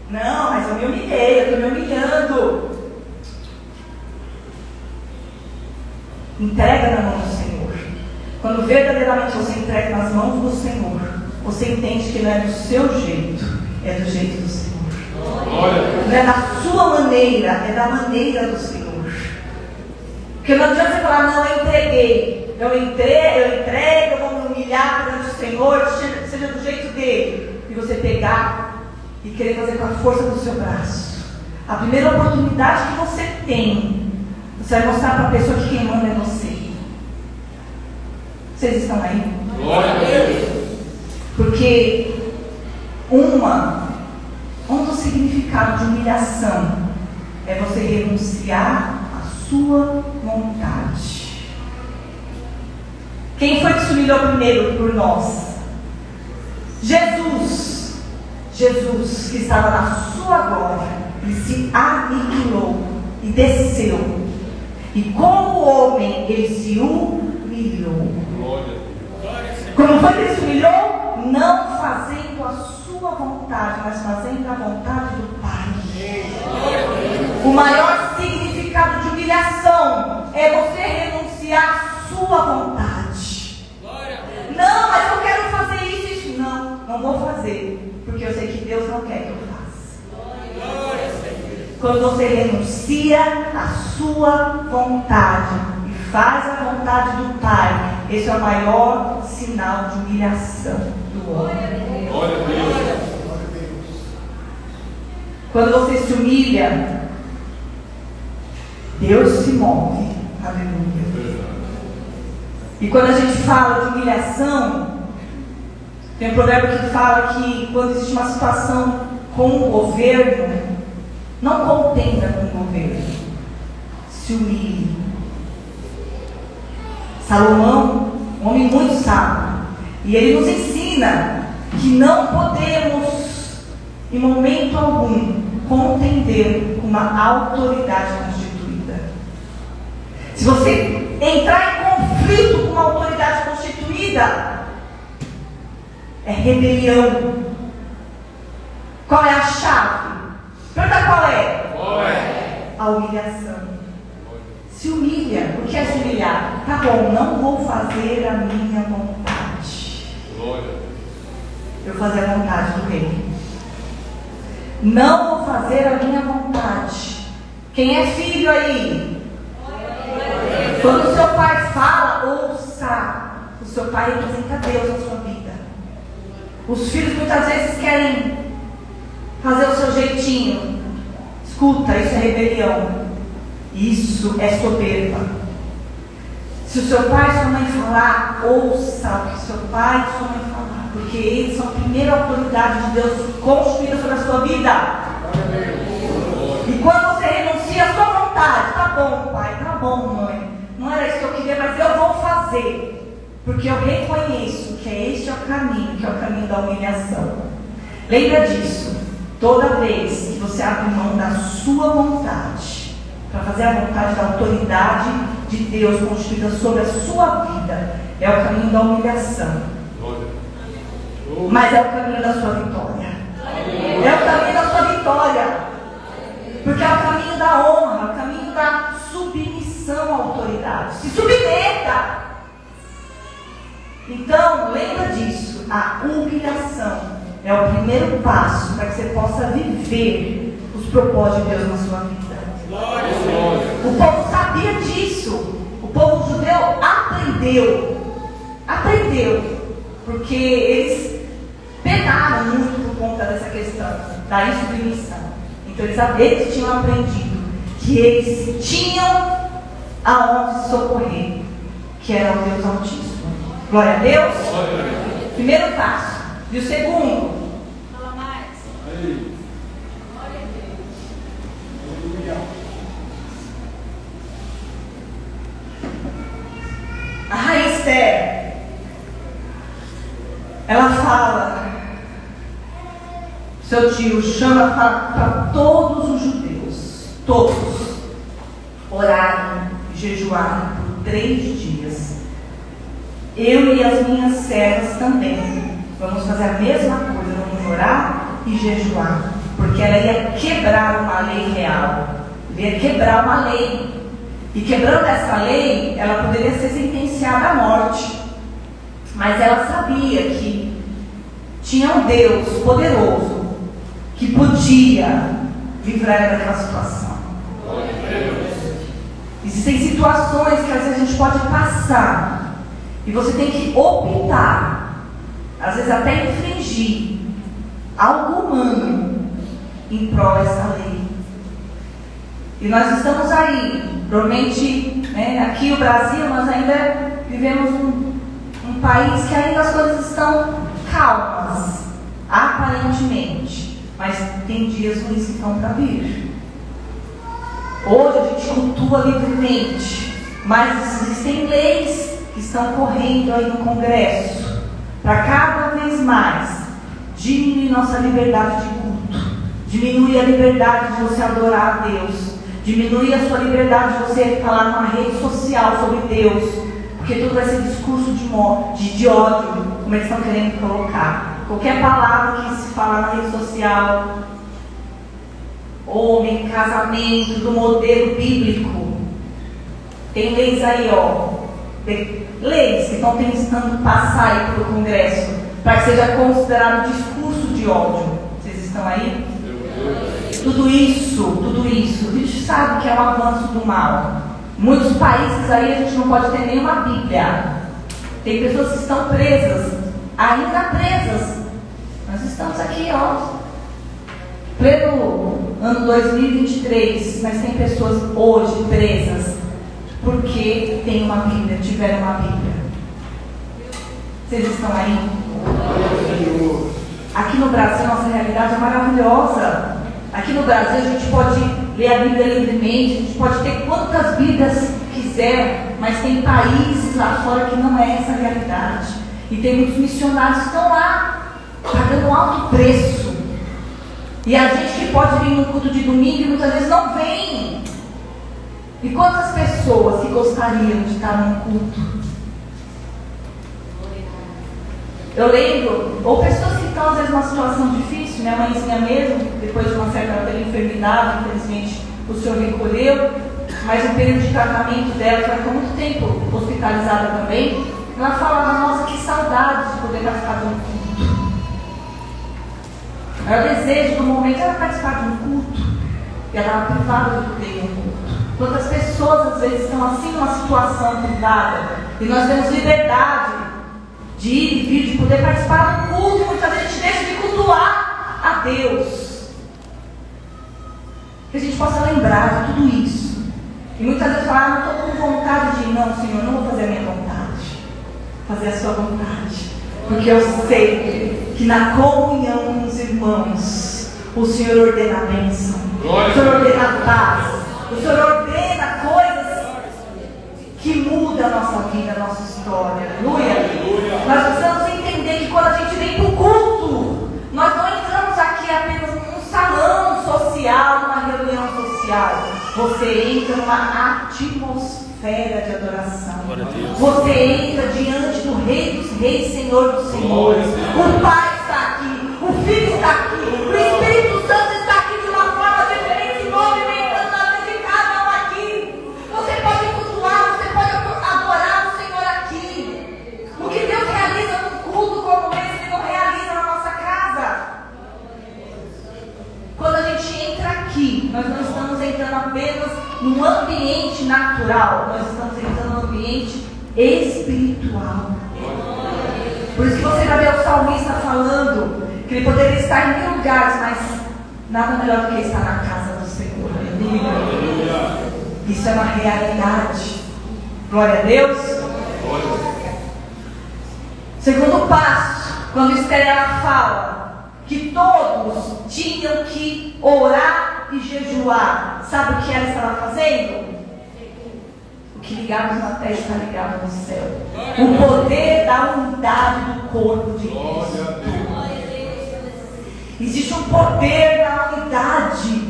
S3: Não, mas eu me humilhei, eu estou me humilhando. Entrega na mão do Senhor. Quando verdadeiramente você entrega nas mãos do Senhor, você entende que não é do seu jeito, é do jeito do Senhor. Não é da sua maneira, é da maneira do Senhor. Porque não adianta você falar: não, eu entreguei, eu entrego, eu vou me humilhar perante o Senhor, seja do jeito dele. E você pegar e querer fazer com a força do seu braço. A primeira oportunidade que você tem, você vai mostrar para a pessoa que quem manda é você. Vocês estão aí?
S2: Glória a Deus.
S3: Porque um dos significados de humilhação é você renunciar à sua vontade. Quem foi que se humilhou primeiro por nós? Jesus, que estava na sua glória, ele se aniquilou e desceu. E como homem, ele se humilhou. Como foi que ele se humilhou? Não fazendo a sua vontade, mas fazendo a vontade do Pai. O maior significado de humilhação é você renunciar à sua vontade. Não, mas eu quero fazer isso. Não vou fazer, porque eu sei que Deus não quer que eu faça. Quando você renuncia à sua vontade e faz a vontade do Pai, esse é o maior sinal de humilhação do homem.
S2: Glória a Deus.
S3: Quando você se humilha, Deus se move. Aleluia. E quando a gente fala de humilhação, tem um provérbio que fala que quando existe uma situação com o governo, não contenda com o governo, se humilhe. Salomão, um homem muito sábio, e ele nos ensina que não podemos, em momento algum, contender com uma autoridade constituída. Se você entrar em conflito com uma autoridade constituída, é rebelião. Qual é a chave? Pergunta qual é?
S2: Qual é?
S3: A humilhação. Se humilha. O que é se humilhar? Tá bom, não vou fazer a minha vontade.
S2: Glória.
S3: Eu vou fazer a vontade do rei. Não vou fazer a minha vontade. Quem é filho aí? Quando o seu pai fala, ouça. O seu pai representa Deus na sua vida. Os filhos muitas vezes querem fazer o seu jeitinho. Escuta, isso é rebelião. Isso é soberba. Se o seu pai e sua mãe falar, ouça o que seu pai e sua mãe falar, porque eles são a primeira autoridade de Deus construída sobre a sua vida. E quando você renuncia à sua vontade, tá bom pai, tá bom mãe, não era isso que eu queria, mas eu vou fazer, porque eu reconheço que este é o caminho, que é o caminho da humilhação. Lembra disso. Toda vez que você abre mão da sua vontade para fazer a vontade da autoridade de Deus construída sobre a sua vida, é o caminho da humilhação. Mas é o caminho da sua vitória. É o caminho da sua vitória. Porque é o caminho da honra, é o caminho da submissão à autoridade. Se submeta. Então, lembra disso. A humilhação é o primeiro passo para que você possa viver os propósitos de Deus na sua vida. O povo sabia disso. O povo judeu aprendeu. porque eles penaram muito por conta dessa questão da insubmissão. Então eles tinham aprendido que eles tinham aonde se socorrer, que era o Deus Altíssimo. Glória a Deus. Primeiro passo. E o segundo?
S2: Fala mais. Glória a Deus.
S3: A rainha Esther, ela fala, seu tio chama para todos os judeus, todos, orarem e jejuarem por 3 dias. Eu e as minhas servas também vamos fazer a mesma coisa, vamos orar e jejuar, porque ela ia quebrar uma lei real, ia quebrar uma lei. E quebrando essa lei, ela poderia ser sentenciada à morte. Mas ela sabia que tinha um Deus poderoso que podia livrar ela daquela situação. Existem situações que às vezes a gente pode passar e você tem que optar, às vezes até infringir algo humano em prol dessa lei. E nós estamos aí, provavelmente, aqui no Brasil, nós ainda vivemos um país que ainda as coisas estão calmas, aparentemente, mas tem dias ruins que estão para vir. Hoje a gente cultua livremente, mas existem leis que estão correndo aí no Congresso para cada vez mais diminuir nossa liberdade de culto, diminuir a liberdade de você adorar a Deus, diminuir a sua liberdade de você falar numa rede social sobre Deus, porque tudo vai ser discurso de ódio, como eles estão querendo colocar. Qualquer palavra que se falar na rede social, homem, casamento, do modelo bíblico, tem leis aí, leis que estão tentando passar aí pelo Congresso, para que seja considerado discurso de ódio. Vocês estão aí? Tudo isso, a gente sabe que é um avanço do mal. Muitos países aí a gente não pode ter nenhuma Bíblia. Tem pessoas que estão presas, ainda presas. Nós estamos aqui, pleno ano 2023, mas tem pessoas hoje presas porque tem uma Bíblia, tiveram uma Bíblia. Vocês estão aí? Aqui no Brasil, nossa realidade é maravilhosa. Aqui no Brasil a gente pode ler a Bíblia livremente, a gente pode ter quantas Bíblias quiser, mas tem países lá fora que não é essa a realidade. E tem muitos missionários que estão lá, pagando um alto preço. E a gente que pode vir no culto de domingo e muitas vezes não vem. E quantas pessoas que gostariam de estar num culto? Eu lembro, ou pessoas que estão às vezes numa situação difícil, minha mãezinha mesmo, depois de uma certa enfermidade, infelizmente o Senhor recolheu, mas no período de tratamento dela, que ela ficou muito tempo hospitalizada também, ela falava, nossa, que saudade de poder participar de um culto. Era o desejo do momento, era participar de um culto, e ela estava privada de poder ir a um culto. Quantas pessoas às vezes estão assim numa situação privada, e nós temos liberdade de ir e vir, de poder participar do culto, e muitas vezes a gente deixa de cultuar a Deus. Que a gente possa lembrar de tudo isso. E muitas vezes falar, não estou com vontade de ir, não, Senhor, não vou fazer a minha vontade, fazer a sua vontade. Porque eu sei que na comunhão com os irmãos, o Senhor ordena a bênção, o Senhor ordena a paz, o Senhor ordena coisas que mudam a nossa vida, a nossa história. Aleluia. Nós precisamos entender que quando a gente vem para o culto, nós não entramos aqui apenas num salão social, numa reunião social. Você entra numa atmosfera de adoração. Você entra diante do Rei dos Reis, Senhor dos Senhores. O Pai está aqui, o Filho está aqui, o Espírito Santo está aqui de uma forma diferente, movimentando a vida de cada um aqui. Você pode cultuar, você pode adorar o Senhor aqui. O que Deus realiza num culto como esse, Ele não realiza na nossa casa. Quando a gente entra aqui, nós não estamos entrando apenas num ambiente natural, nós estamos entrando num ambiente espiritual. Por isso que você vai ver o salmista falando que ele poderia estar em mil lugares, mas nada melhor do que estar na casa do Senhor. Aleluia. Isso é uma realidade. Glória a Deus. Segundo passo, quando Esther ela fala que todos tinham que orar e jejuar, sabe o que ela estava fazendo? O que ligamos na terra está ligado no céu. O poder da unidade do corpo de Cristo. Existe um poder da unidade.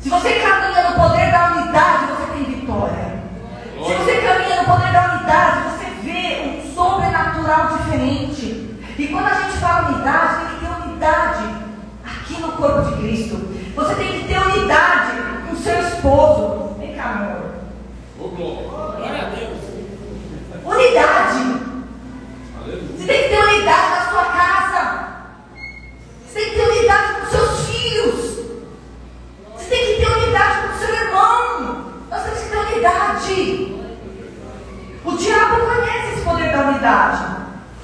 S3: Se você caminha no poder da unidade, você tem vitória. Se você caminha no poder da unidade, você vê um sobrenatural diferente. E quando a gente fala unidade, tem que ter unidade aqui no corpo de Cristo. Você tem que ter unidade com seu esposo. Vem cá, amor.
S4: Glória a Deus.
S3: Unidade. Você tem que ter unidade na sua casa. Você tem que ter unidade com seus filhos. Você tem que ter unidade com o seu irmão. Nós temos que ter unidade. O diabo conhece esse poder da unidade.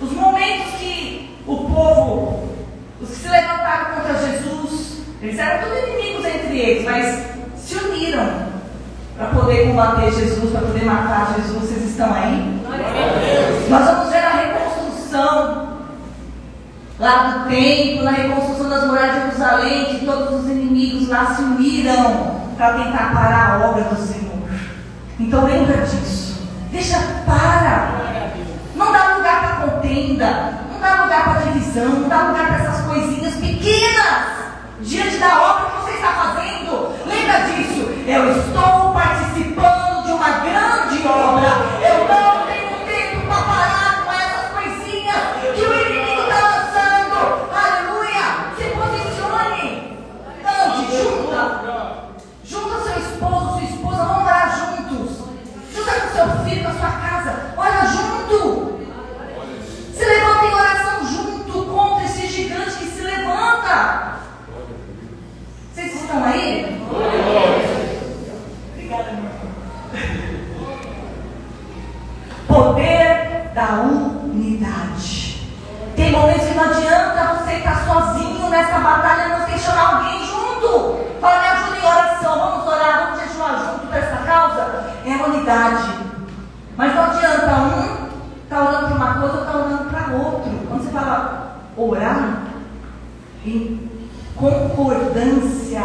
S3: Os momentos que o povo, os que se levantaram contra Jesus, eles eram todos inimigos entre eles, mas se uniram para poder combater Jesus, para poder matar Jesus. Vocês estão aí? Nós vamos ver a reconstrução lá do templo, na reconstrução das muralhas de Jerusalém, que todos os inimigos lá se uniram para tentar parar a obra do Senhor. Então lembra disso. Deixa para. Não dá lugar para contenda, não dá lugar para divisão, não dá lugar para essas coisinhas pequenas diante da obra que você está fazendo. Lembra disso. Eu estou participando de uma grande obra. Eu não tenho tempo para parar com essas coisinhas que o inimigo está lançando. Aleluia. Se posicione. Ande, junta seu esposo, sua esposa. Vamos orar juntos. Junta com seu filho, com a sua casa. Ora junto. Se levanta em oração junto contra esse gigante que se levanta. Vocês estão aí? Obrigada, meu irmão. Poder da unidade. Tem momentos que não adianta você estar sozinho nessa batalha, não tem que chamar alguém junto. Fala, me ajuda em oração, vamos orar, vamos jejuar junto para essa causa. É a unidade. Mas não adianta um estar orando para uma coisa ou estar orando para outra. Quando você fala orar em concordância,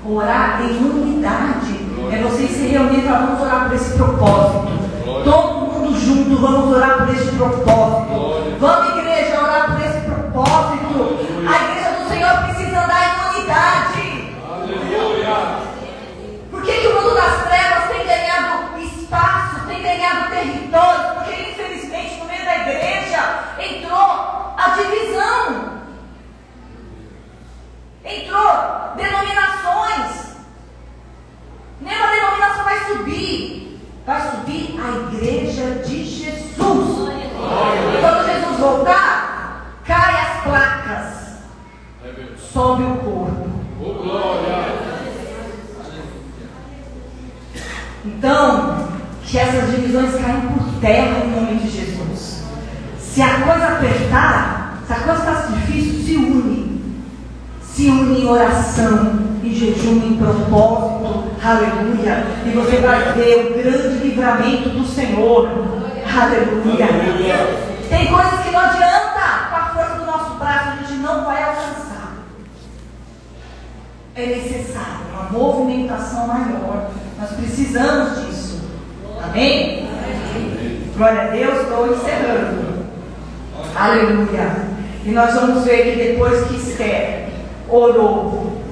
S3: orar em unidade, é vocês se reunirem para vamos orar por esse propósito. Todo mundo junto, vamos orar por esse propósito. Vamos, igreja, orar por esse propósito. A igreja do Senhor precisa andar em unidade. Por que o mundo das trevas tem ganhado espaço, tem ganhado território? Porque infelizmente no meio da igreja entrou a divisão. Entrou denominações. Nenhuma denominação vai subir. Vai subir a igreja de Jesus. E quando Jesus voltar, cai as placas. Sobe o corpo. Então, que essas divisões caem por terra em nome de Jesus. Se a coisa apertar, se a coisa está difícil, se une. Se une em oração, em jejum, em propósito, aleluia. E você vai ver o grande livramento do Senhor, aleluia. Tem coisas que não adianta, com a força do nosso braço, a gente não vai alcançar. É necessário uma movimentação maior. Nós precisamos disso. Amém? Glória a Deus, estou encerrando. Aleluia. E nós vamos ver que depois que Esther orou,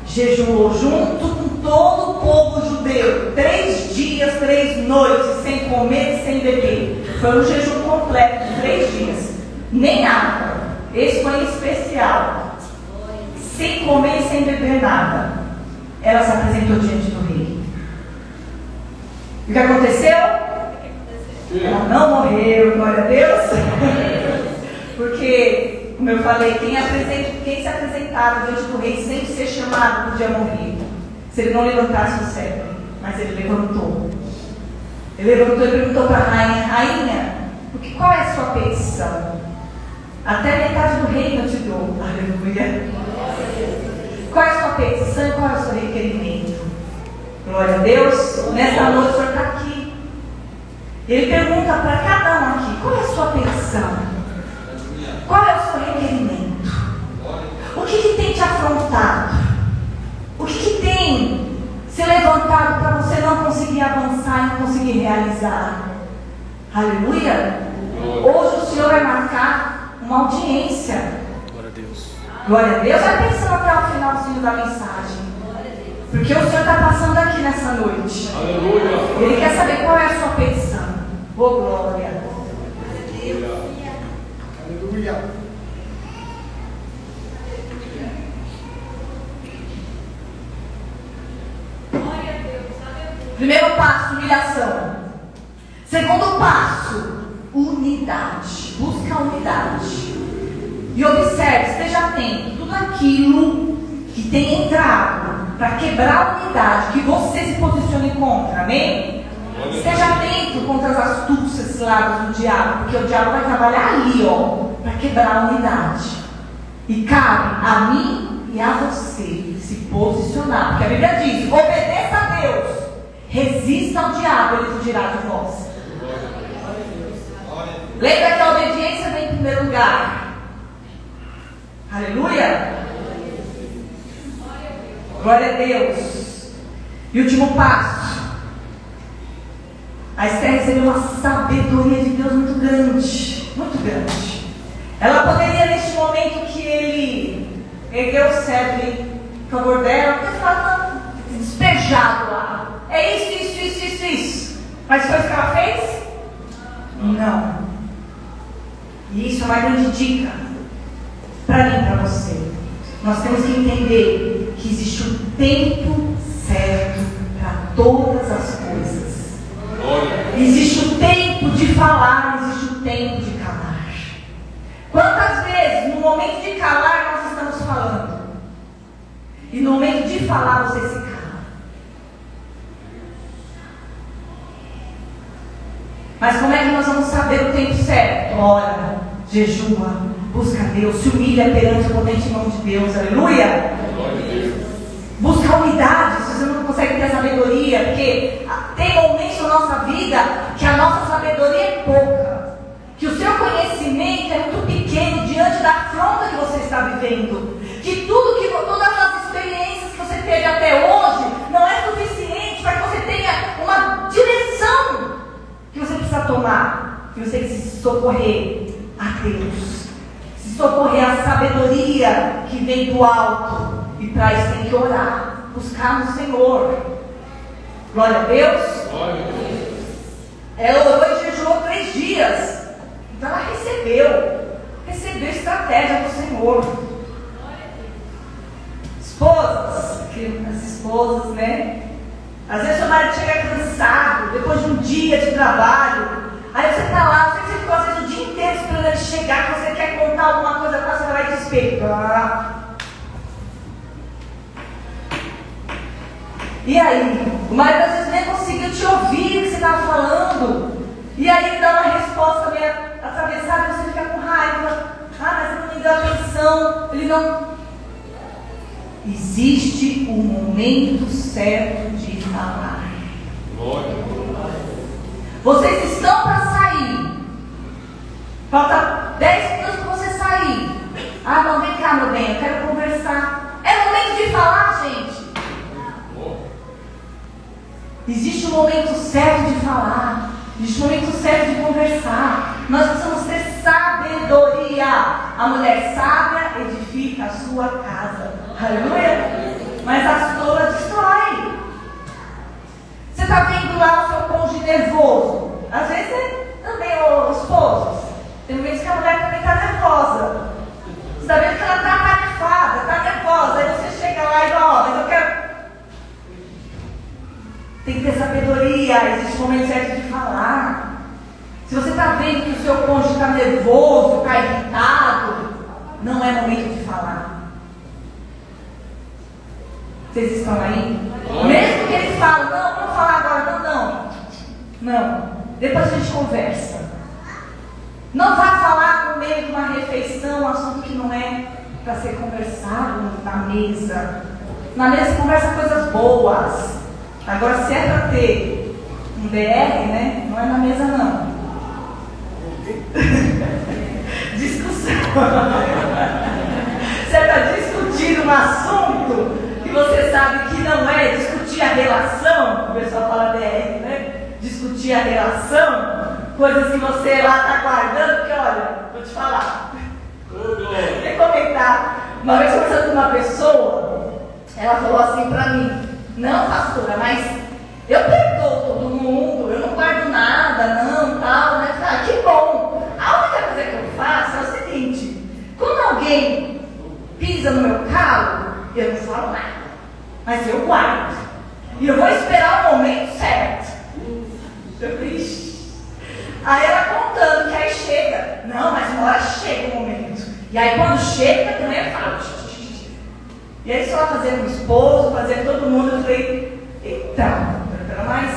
S3: jejuou junto com todo o povo judeu, 3 dias, 3 noites, sem comer e sem beber. Foi um jejum completo de 3 dias. Nem água. Esse foi especial. Sem comer e sem beber nada. Ela se apresentou diante do rei. E o que aconteceu? Ela não morreu, glória a Deus. Porque, como eu falei, quem se apresentava diante do rei sem ser chamado podia morrer. Se ele não levantasse o cetro. Mas ele levantou. Ele levantou e perguntou para a rainha: rainha, qual é a sua sua petição? Até metade do reino eu te dou. Aleluia. Qual é a sua petição e qual é o seu requerimento? Glória a Deus. Nesta noite o Senhor está aqui. Ele pergunta para cada um aqui: qual é a sua petição? Qual é o seu requerimento? O que tem te afrontado? O que tem se levantado para você não conseguir avançar e não conseguir realizar? Aleluia. Hoje o Senhor vai marcar uma audiência.
S4: Glória a Deus.
S3: Glória a Deus. Vai pensando até o finalzinho da mensagem, porque o Senhor está passando aqui nessa noite.
S4: Aleluia.
S3: Ele quer saber qual é a sua petição. Oh, glória.
S1: Aleluia.
S3: Primeiro passo, humilhação. Segundo passo, unidade. Busca a unidade. E observe, esteja atento. Tudo aquilo que tem entrado para quebrar a unidade, que você se posicione contra. Amém? Esteja atento contra as astúcias, ciladas do diabo, porque o diabo vai trabalhar ali, para quebrar a unidade. E cabe a mim e a você se posicionar, porque a Bíblia diz: obedeça a Deus, resista ao diabo, ele fugirá de vós. Lembra que a obediência vem em primeiro lugar. Aleluia. Glória a Deus. E último passo. A Esther recebeu uma sabedoria de Deus muito grande. Muito grande. Ela poderia, neste momento que ele ergueu o cetro em favor dela, ter falado despejado lá. É isso. Mas foi o que ela fez? Não. E isso é uma grande dica para mim e para você. Nós temos que entender que existe um tempo certo para todas as coisas. Existe o tempo de falar, existe o tempo de calar. Quantas vezes no momento de calar nós estamos falando, e no momento de falar você se cala? Mas como é que nós vamos saber o tempo certo? Ora, jejua, busca Deus, se humilha perante a potente mão de Deus. Aleluia. Busca unidade. Se você não consegue ter sabedoria, porque tem momentos na nossa vida que a nossa sabedoria é pouca, que o seu conhecimento é muito pequeno diante da afronta que você está vivendo, que todas as experiências que você teve até hoje não é suficiente para que você tenha uma direção que você precisa tomar, que você precisa se socorrer a Deus, se socorrer à sabedoria que vem do alto. E para isso tem que orar, buscar no Senhor. Glória a Deus. Ela orou e jejuou 3 dias. Então ela recebeu estratégia do Senhor. Esposas, as esposas, né? Às vezes o marido chega cansado, depois de um dia de trabalho. Aí você está lá, você ficou às vezes o dia inteiro esperando ele chegar, que você quer contar alguma coisa para você, vai despertar. E aí, o marido às vezes nem conseguiu te ouvir o que você estava falando. E aí ele dá uma resposta meio atravessada e você fica com raiva. Mas ele não me deu atenção. Ele não. Existe o momento certo de falar. Vocês estão para sair. Falta 10 minutos para você sair. Não, vem cá, meu bem, eu quero conversar. É momento de falar, gente. Existe o momento certo de falar. Existe o momento certo de conversar. Nós precisamos ter sabedoria. A mulher sábia edifica a sua casa. Aleluia. Mas a tola destrói. Você está vendo lá o seu cônjuge nervoso. Às vezes também os esposos. Tem momentos que a mulher também está nervosa. Você está vendo que ela está atarefada, está nervosa. Aí você chega lá e fala: mas eu quero. Tem que ter sabedoria, existe um momento certo de falar. Se você está vendo que o seu cônjuge está nervoso, está irritado, não é momento de falar. Vocês estão aí? Mesmo que eles falem: não, vamos falar agora, não. Depois a gente conversa. Não vá falar no meio de uma refeição um assunto que não é para ser conversado na mesa. Na mesa se conversa coisas boas. Agora, se é para ter um DR, né? Não é na mesa, não. Discussão. Se é para discutir um assunto que você sabe que não é discutir a relação, o pessoal fala DR, né? Discutir a relação, coisas que você lá está guardando, porque olha, vou te falar. Vou comentar. Uma vez conversando com uma pessoa, ela falou assim para mim: não, pastora, mas eu perdoo todo mundo, eu não guardo nada, não, tal, né? Ah, que bom. A única coisa que eu faço é o seguinte: quando alguém pisa no meu calo, eu não falo nada, mas eu guardo. E eu vou esperar o momento certo. Eu falei, aí ela contando que aí chega. Não, mas uma hora chega o momento. E aí quando chega, também eu falo. E aí só fazendo o esposo, fazendo todo mundo. Eu falei, então, mas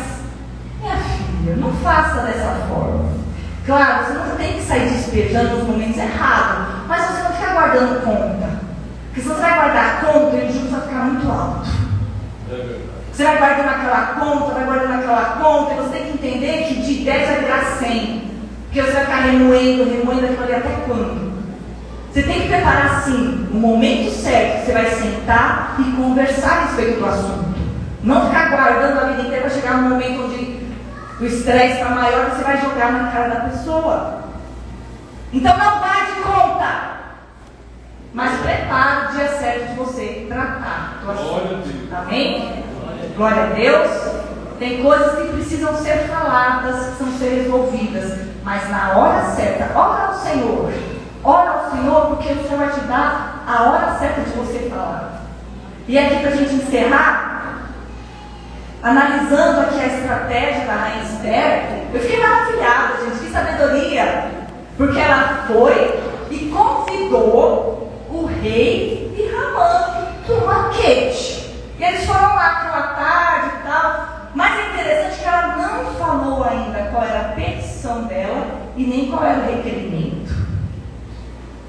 S3: minha filha, não faça dessa forma. Claro, você não tem que sair despejando nos momentos errados, mas você não fica guardando conta. Porque se você vai guardar conta, o juros vai ficar muito alto. Você vai guardando aquela conta, e você tem que entender que de 10 vai virar 100. Porque você vai ficar remoendo aquilo ali até quando? Você tem que preparar sim o momento certo que você vai sentar e conversar a respeito do assunto. Não ficar guardando a vida inteira para chegar no momento onde o estresse está maior, você vai jogar na cara da pessoa. Então não guarde conta, mas prepare o dia certo de você tratar do assunto. Amém? Glória a Deus. Tem coisas que precisam ser faladas, que precisam ser resolvidas, mas na hora certa. Ora ao Senhor, porque o Senhor vai te dar a hora certa de você falar. E aqui para a gente encerrar, analisando aqui a estratégia da rainha Esther, eu fiquei maravilhada, gente, que sabedoria, porque ela foi e convidou o rei e Ramã para um banquete. E eles foram lá pela tarde e tal. Mas é interessante que ela não falou ainda qual era a petição dela e nem qual era o requerimento.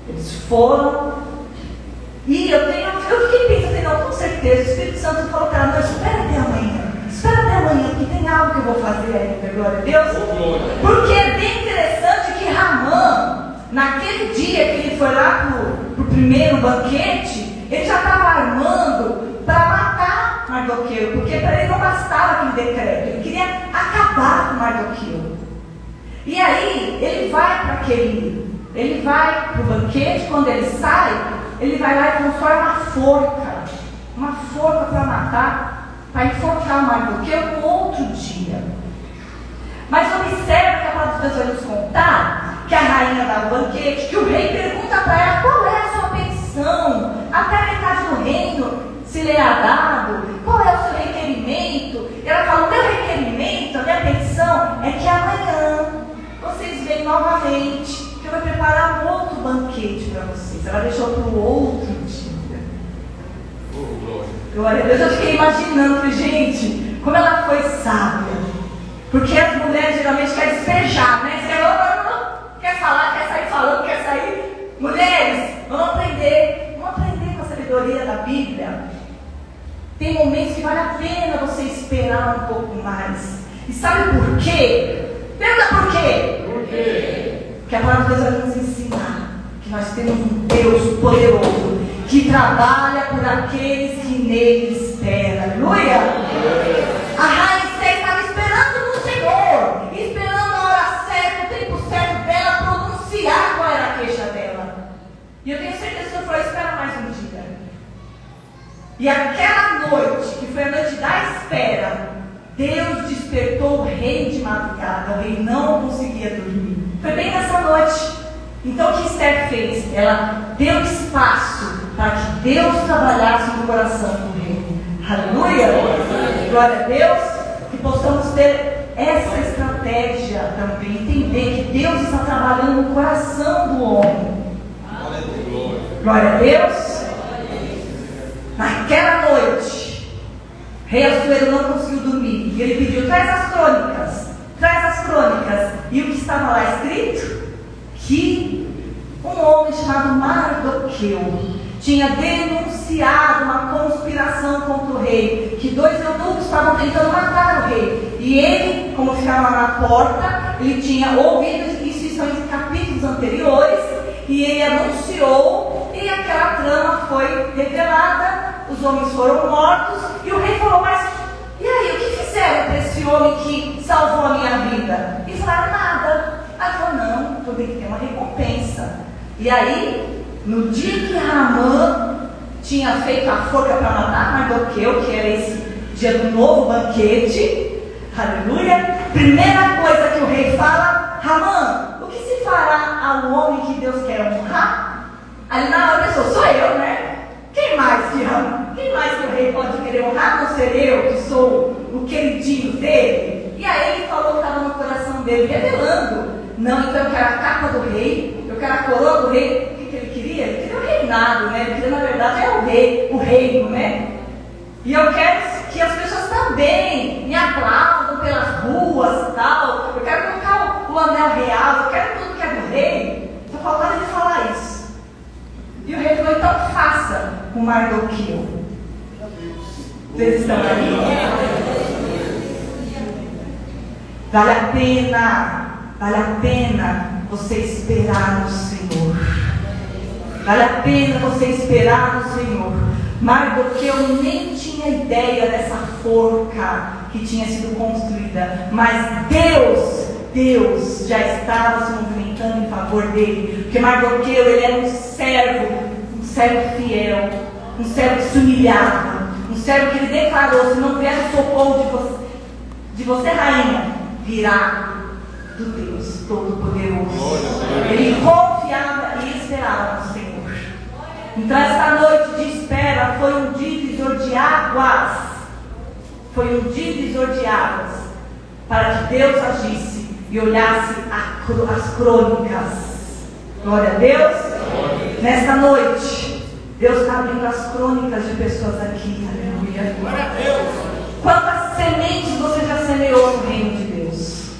S3: Eles foram. E eu fiquei pensando, não, com certeza, o Espírito Santo falou para ela: não, espera até amanhã, que tem algo que eu vou fazer ainda, glória a Deus. Porque é bem interessante que Ramã, naquele dia que ele foi lá para o primeiro banquete, ele já estava armando para matar Mardoqueu, porque para ele não bastava aquele decreto, ele queria acabar com Mardoqueu. E aí ele vai para o banquete. Quando ele sai, ele vai lá e constrói uma forca para matar, para enforcar Mardoqueu no outro dia. Mas observe que a palavra de Deus vai nos contar que a rainha dá o banquete, que o rei pergunta para ela qual é a sua petição, até a metade do reino se lhe é dado, qual é o seu requerimento. E ela fala: o meu requerimento, a minha petição é que amanhã vocês venham novamente, que eu vou preparar um outro banquete para vocês. Ela deixou para o outro dia. Glória a Deus. Eu fiquei imaginando, gente, como ela foi sábia. Porque as mulheres geralmente querem despejar, né? Quer falar, quer sair falando, quer sair. Mulheres, vamos aprender com a sabedoria da Bíblia. Tem momentos que vale a pena você esperar um pouco mais. E sabe por quê? Pergunta por quê?
S4: Por quê?
S3: Porque a palavra de Deus vai nos ensinar que nós temos um Deus poderoso que trabalha por aqueles que nele esperam. Aleluia! A rainha Esther estava esperando no Senhor, esperando a hora certa, o tempo certo dela pronunciar qual era a queixa dela. E eu tenho certeza que o Senhor falou: espera mais um dia. E aquela noite, que foi a noite da espera, Deus despertou o rei de madrugada. O rei não conseguia dormir. Foi bem nessa noite. Então o que Esther fez? Ela deu espaço para que Deus trabalhasse no coração do rei. Aleluia! Glória a Deus. Que possamos ter essa estratégia também. Entender que Deus está trabalhando no coração do homem. Glória a Deus. Naquela noite, rei Assuero não conseguiu dormir. E ele pediu: traz as crônicas. E o que estava lá escrito? que um homem chamado Mardoqueu tinha denunciado uma conspiração contra o rei, que 2 eunucos estavam tentando matar o rei, e ele, como ficava na porta, ele tinha ouvido, isso estão em capítulos anteriores, e ele anunciou, e aquela trama foi revelada, os homens foram mortos, e o rei falou: mas e aí, o que fizeram para esse homem que salvou a minha vida? E falaram: nada. Aí falou: não, tu tem que ter uma recompensa. E aí, no dia que Haman tinha feito a forca para matar Mardoqueu, que era esse dia do novo banquete, aleluia, primeira coisa que o rei fala: Haman, o que se fará ao homem que Deus quer honrar? Ali na hora pensou: sou eu, né? Quem mais que Haman? Quem mais que o rei pode querer honrar? Não ser eu, que sou o queridinho dele? E aí ele falou que estava no coração dele, revelando: não, então eu quero a capa do rei, eu quero a coroa do rei. O que ele queria? Ele queria o reinado, né? Ele queria, na verdade, era o reino, né? E eu quero que as pessoas também me aplaudam pelas ruas e tal. Eu quero colocar o anel real, eu quero tudo que é do rei. Só faltava ele falar isso. E o rei falou: então faça com Mardoqueu. Vocês estão aí? Vale a pena você esperar no Senhor. Vale a pena você esperar no Senhor. Mardoqueu nem tinha ideia dessa forca que tinha sido construída, mas Deus já estava se movimentando em favor dele, porque Mardoqueu, ele era um servo fiel, um servo que se humilhava, um servo que ele declarou: se não vier o socorro de você, rainha, virá do Deus Todo-Poderoso. Ele confiava e esperava no Senhor. Então esta noite de espera foi um divisor de águas. Foi um divisor de águas para que Deus agisse e olhasse as crônicas. Glória a Deus. Nesta noite, Deus está abrindo as crônicas de pessoas aqui. Aleluia. Glória a Deus. Quantas sementes você já semeou no reino de Deus?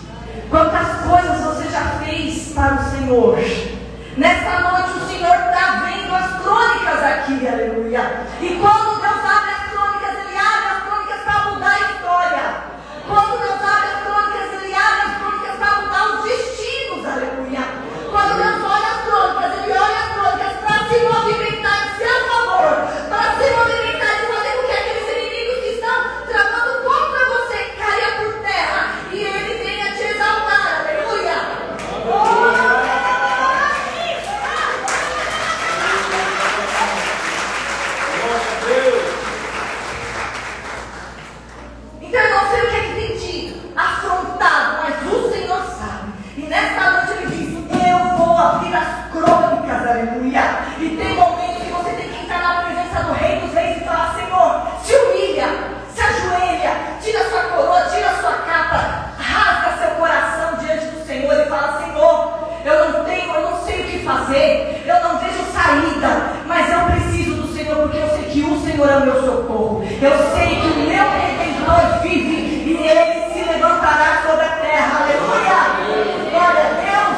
S3: Quantas coisas você já fez para o Senhor? Nesta noite o Senhor está vendo as crônicas aqui, aleluia. E quando Deus abre as crônicas, Ele abre as crônicas para mudar a história. Quando Deus abre as crônicas, Ele abre as crônicas para mudar os destinos, aleluia. Quando Deus olha as crônicas, Ele olha as crônicas para se movimentar em seu favor, para se movimentar e fazer com que aqueles inimigos que estão tramando contra você caia por terra e Ele venha te exaltar, aleluia. Então eu não sei o que é que tem te afrontado, mas o Senhor sabe. E nesta noite Ele diz: eu vou abrir as crônicas, aleluia. E tem momentos que você tem que entrar na presença do Rei dos Reis e falar: Senhor, se humilha, se ajoelha, tira sua coroa, tira sua capa, rasga seu coração diante do Senhor e fala: Senhor, eu não sei o que fazer, eu não vejo saída, mas eu preciso do Senhor, porque eu sei que o Senhor é o meu socorro. Eu sei que o meu Redentor vive e Ele se levantará sobre a terra. Aleluia! Glória a Deus!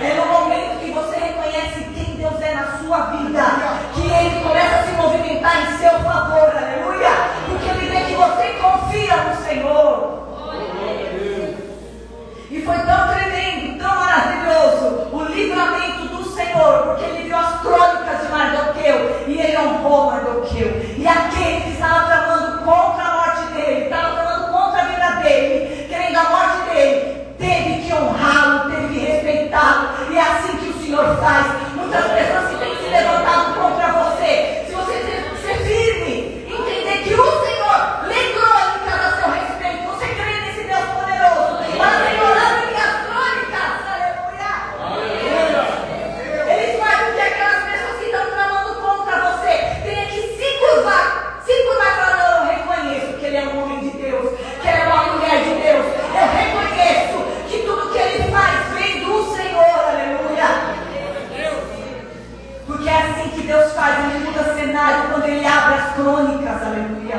S3: É no momento que você reconhece quem Deus é na sua vida que Ele começa a se movimentar em seu favor. Aleluia! Porque Ele vê que você confia no Senhor. E foi tão tremendo, tão maravilhoso o livramento do Senhor, porque Ele viu as crônicas de Mardoqueu e Ele honrou Mardoqueu. E aquele que estava tramando contra a morte dele, estava tramando contra a vida dele, querendo a morte dele, teve que honrá-lo, teve que respeitá-lo. E é assim que o Senhor faz. Muitas pessoas que têm se levantado contra você, se você ser firme, entender que o Senhor lê crônicas a seu respeito, você crê nesse Deus poderoso, para melhorar minhas crônicas, aleluia. Ele faz com que aquelas pessoas que estão tramando contra você tenham que se curvar e falar: não, eu reconheço que ele é um homem de Deus, que ele é uma mulher de Deus, eu reconheço que tudo que ele faz vem do Senhor, aleluia. Porque é assim que Deus faz, Ele muda cenário quando Ele abre as crônicas, aleluia.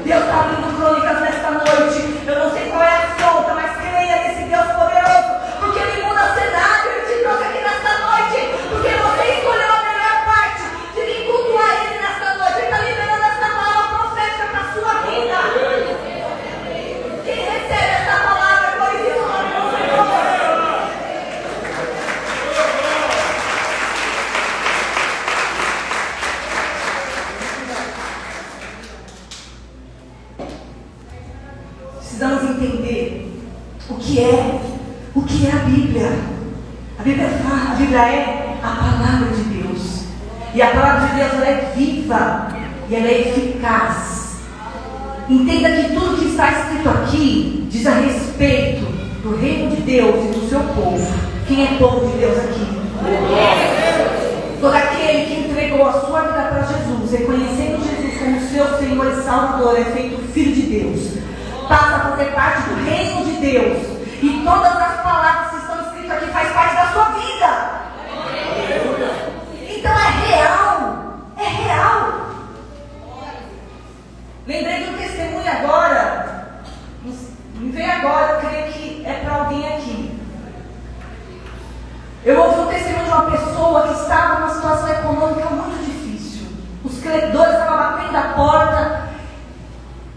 S3: Deus está abrindo crônicas nesta noite. Eu não sei qual é a afronta, mas creia nesse Deus poderoso, porque Ele muda cenário, Ele te Escritura é a palavra de Deus. E a palavra de Deus, ela é viva e ela é eficaz. Entenda que tudo que está escrito aqui diz a respeito do reino de Deus e do seu povo. Quem é povo de Deus aqui? Todo aquele que entregou a sua vida para Jesus, reconhecendo Jesus como seu Senhor e Salvador, é feito filho de Deus, passa a fazer parte do reino de Deus. E todas as palavras que estão escritas aqui faz parte da sua vida. Então é real. É real. Lembrei de um testemunho agora. Me veio agora, eu creio que é para alguém aqui. Eu ouvi um testemunho de uma pessoa que estava numa situação econômica muito difícil. Os credores estavam batendo a porta.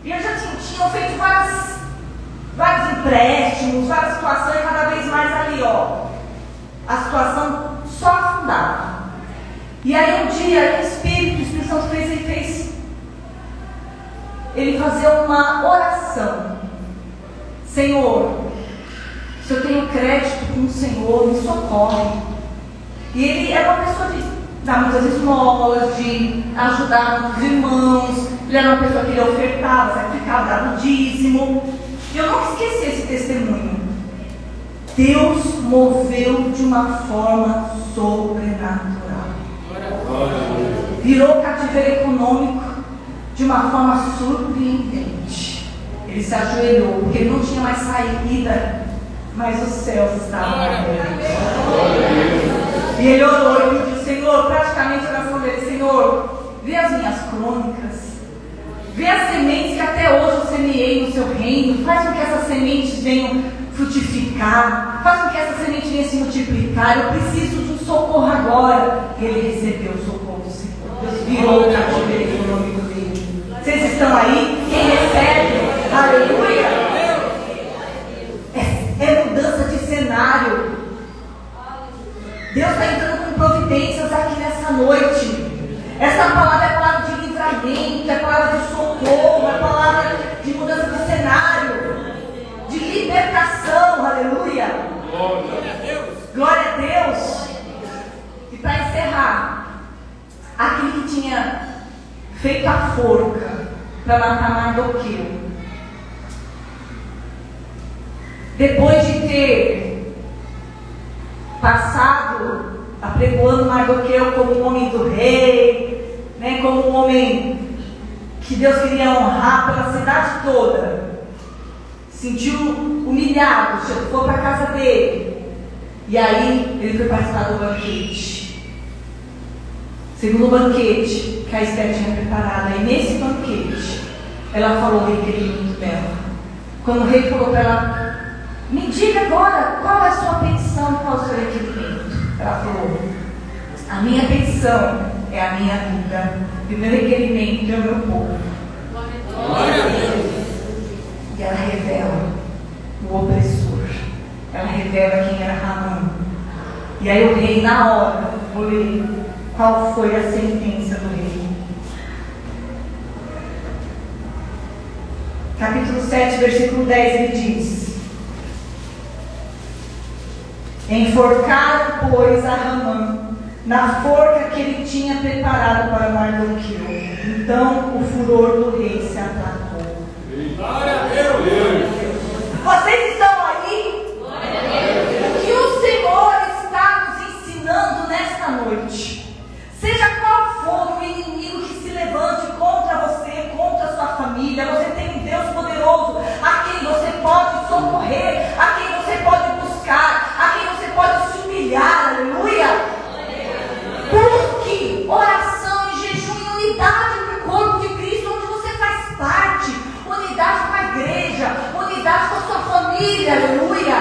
S3: E eles já tinham feito vários empréstimos, várias situações, e cada vez mais ali, a situação só afundava. E aí um dia o Espírito Santo fez ele fazer uma oração. Senhor, se eu tenho crédito com o Senhor, me socorre. E ele era uma pessoa de dar muitas esmolas, de ajudar muitos irmãos. Ele era uma pessoa que ele ofertava, sacrificava, dava o dízimo. E eu não esqueci esse testemunho. Deus moveu de uma forma sobrenatural. Virou o cativeiro econômico de uma forma surpreendente. Ele se ajoelhou, porque ele não tinha mais saída, mas os céus estavam abertos. E ele orou e pediu: Senhor, praticamente a oração dele: Senhor, vê as minhas crônicas, vê as sementes que até hoje eu semeei no seu reino, faz com que essas sementes venham frutificar, faz com que essa semente venha se multiplicar. Eu preciso de um socorro agora. E ele recebeu o socorro do Senhor. Deus virou o cativeiro econômico dele. Vocês estão aí? Quem recebe? Aleluia! É mudança de cenário. Deus está entrando com providências aqui nessa noite. Essa palavra é palavra de livramento, é palavra de socorro, é palavra de mudança de cenário, de libertação. Aleluia! Glória a Deus! E para encerrar, aquele que tinha feito a forca para matar Mardoqueu, depois de ter passado apregoando Mardoqueu como um homem do rei, como um homem que Deus queria honrar pela cidade toda, sentiu humilhado, foi para a casa dele, e aí ele foi participar do banquete. Segundo banquete que a Esther tinha preparado, e nesse banquete ela falou o requerimento dela. Quando o rei falou para ela: me diga agora qual é a sua petição, qual é o seu requerimento. Ela falou: a minha petição é a minha vida, e o meu requerimento é o meu povo.
S2: Glória a Deus.
S3: E ela revela o opressor, ela revela quem era Ramã. E aí o rei, na hora, vou ler qual foi a sentença do rei. Capítulo 7, versículo 10, ele diz: enforcaram, pois, a Ramã na forca que ele tinha preparado para Mardoqueu. Então o furor do rei se aplacou.
S2: Glória a Deus.
S3: Vocês estão aí? O que o Senhor está nos ensinando nesta noite, seja qual for o inimigo que se levante contra você, contra a sua família, você tem um Deus poderoso a quem você pode socorrer, a quem você pode buscar, a quem você pode se humilhar. Aleluia! Busque oração e jejum em unidade no corpo de Cristo, onde você faz parte, unidade com a igreja, unidade com a sua família. Aleluia!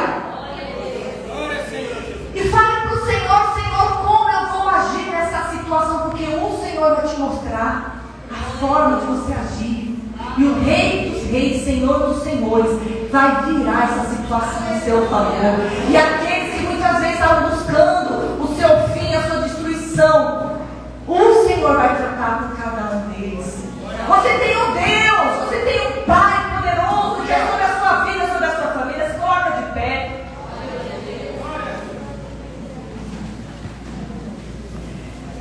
S3: E fale para o Senhor: Senhor, como eu vou agir nessa situação? Porque o Senhor vai te mostrar a forma de você agir. E o Rei dos Reis, Senhor dos Senhores, vai virar essa situação em seu favor. E aqueles que muitas vezes estavam buscando o seu fim, a sua destruição, o Senhor vai tratar com cada um deles. Você tem um Deus, você tem um Pai poderoso que é sobre a sua vida, sobre a sua família. Se coloca de pé.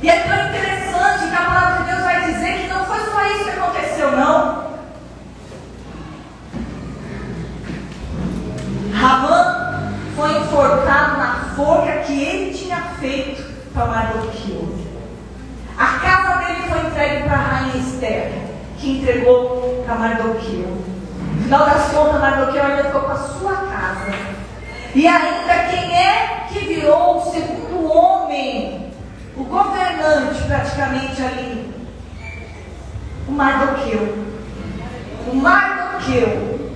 S3: E é tão interessante que a palavra de Deus vai dizer que não foi só isso que aconteceu, não. Ramã foi enforcado na forca que ele tinha feito para Mardoqueu. A casa dele foi entregue para a rainha Esther, que entregou para Mardoqueu. No final das contas, Mardoqueu ainda ficou com a sua casa. E ainda quem é que virou o segundo homem, o governante praticamente ali? O Mardoqueu. O Mardoqueu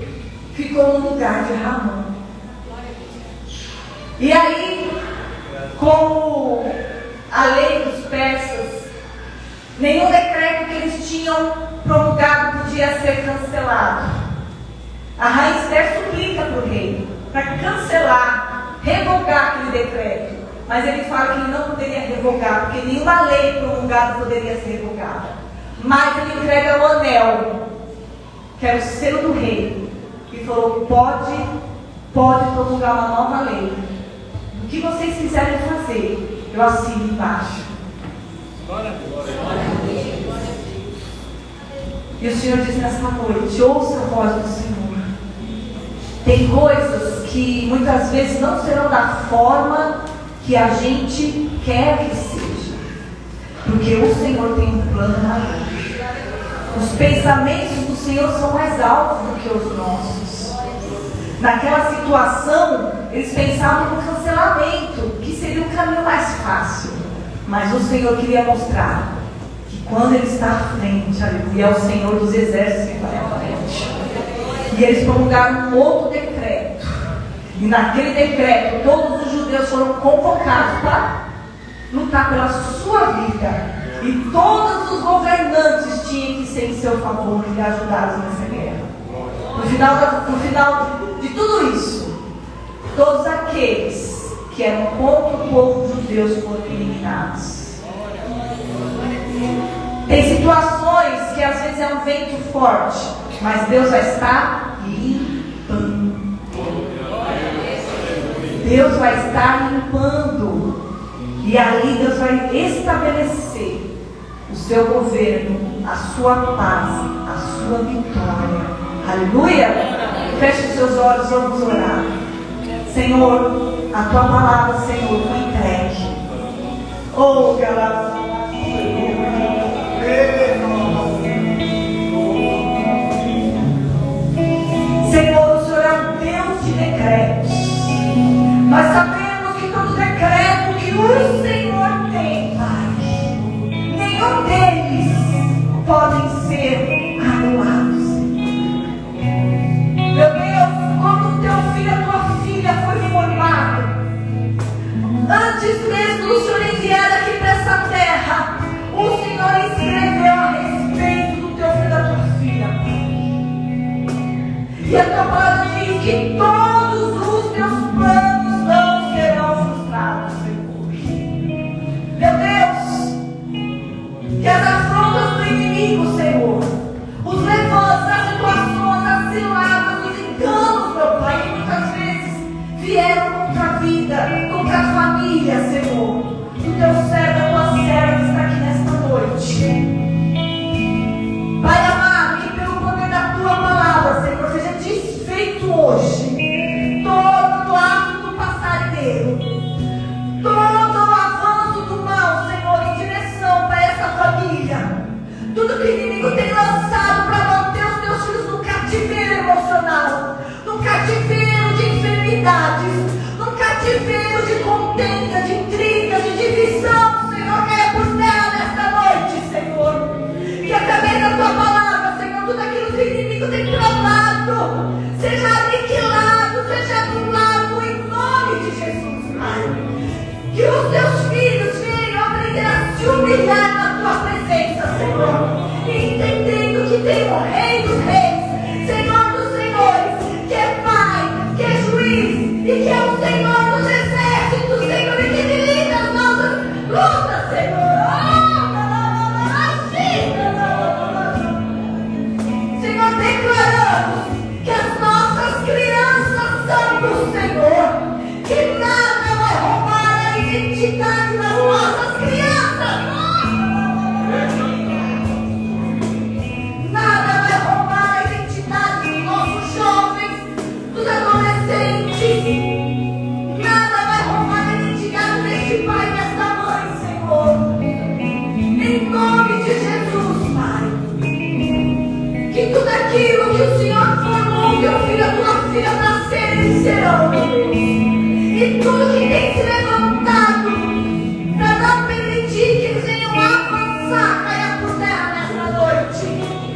S3: ficou no lugar de Ramã. E aí, como a lei dos persas, nenhum decreto que eles tinham promulgado podia ser cancelado. A rainha Esther suplica para o rei para cancelar, revogar aquele decreto. Mas ele fala que ele não poderia revogar, porque nenhuma lei promulgada poderia ser revogada. Mas ele entrega o anel, que era o selo do rei, e falou: pode promulgar uma nova lei. O que vocês quiserem fazer, eu assino embaixo. E o Senhor diz nessa noite: ouça a voz do Senhor. Tem coisas que muitas vezes não serão da forma que a gente quer que seja, porque o Senhor tem um plano maior. Os pensamentos do Senhor são mais altos do que os nossos. Naquela situação, eles pensavam no cancelamento, que seria o caminho mais fácil. Mas o Senhor queria mostrar que quando Ele está à frente, aleluia, é o Senhor dos exércitos que vai à frente. E eles promulgaram um outro decreto. E naquele decreto, todos os judeus foram convocados para lutar pela sua vida. E todos os governantes tinham que ser em seu favor e ajudá-los nessa guerra. No final de tudo isso, todos aqueles que eram contra o povo judeu foram eliminados. Tem situações que às vezes é um vento forte, mas Deus vai estar limpando. Deus vai estar limpando. E ali Deus vai estabelecer o seu governo, a sua paz, a sua vitória. Aleluia! Feche os seus olhos, vamos orar. Senhor, a tua palavra, Senhor, foi entregue. Oh, galera. Senhor, o Senhor é um Deus de decretos. Nós sabemos que todo decreto que o Senhor tem, Pai, nenhum deles podem ser anulados. Meu Deus, quando o teu filho, a tua filha foi formado, antes mesmo do Senhor enviar aqui para essa terra, o Senhor escreveu a respeito do teu filho e da tua filha, Pai. E a tua palavra diz que todos os teus planos não serão frustrados, Senhor. Meu Deus, que as afrontas do inimigo, Senhor, os levantes, as situações, as ciladas, os enganos, meu Pai, que muitas vezes vieram contra a vida, contra a família, Senhor, do teu servo, da tua serva que está aqui nesta noite. Pai amado, que pelo poder da tua palavra, Senhor, seja desfeito que o Senhor formou, teu filho, a tua filha nascerem serão, meu Deus. E tudo que tem se levantado para não permitir que eles venham avançar, caia por terra nessa noite.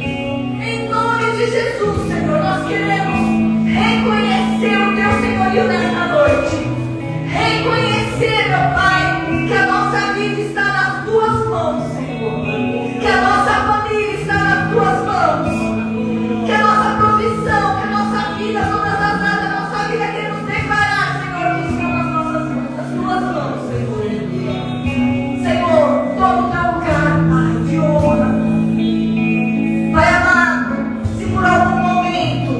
S3: Em nome de Jesus, Senhor, nós queremos reconhecer o teu senhorio nessa noite. Reconhecer, meu Pai, que a nossa vida está nas tuas mãos, Senhor. Que a nossa família está nas tuas mãos. Que a nossa profissão, que a nossa vida, todas as áreas da nossa vida, queremos declarar, Senhor, que estão nas tuas mãos, Senhor. Senhor, toma o teu lugar, Pai, de honra. Pai amado, se por algum momento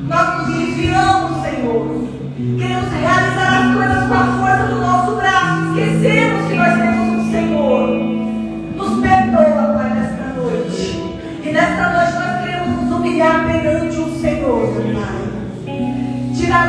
S3: nós nos desviamos, Senhor, queremos realizar as coisas com a força do nosso braço, esquecemos que nós temos um Senhor. Nos perdoa, Pai, nesta noite. E nesta noite nós queremos nos humilhar perante o Senhor, Pai. Tirar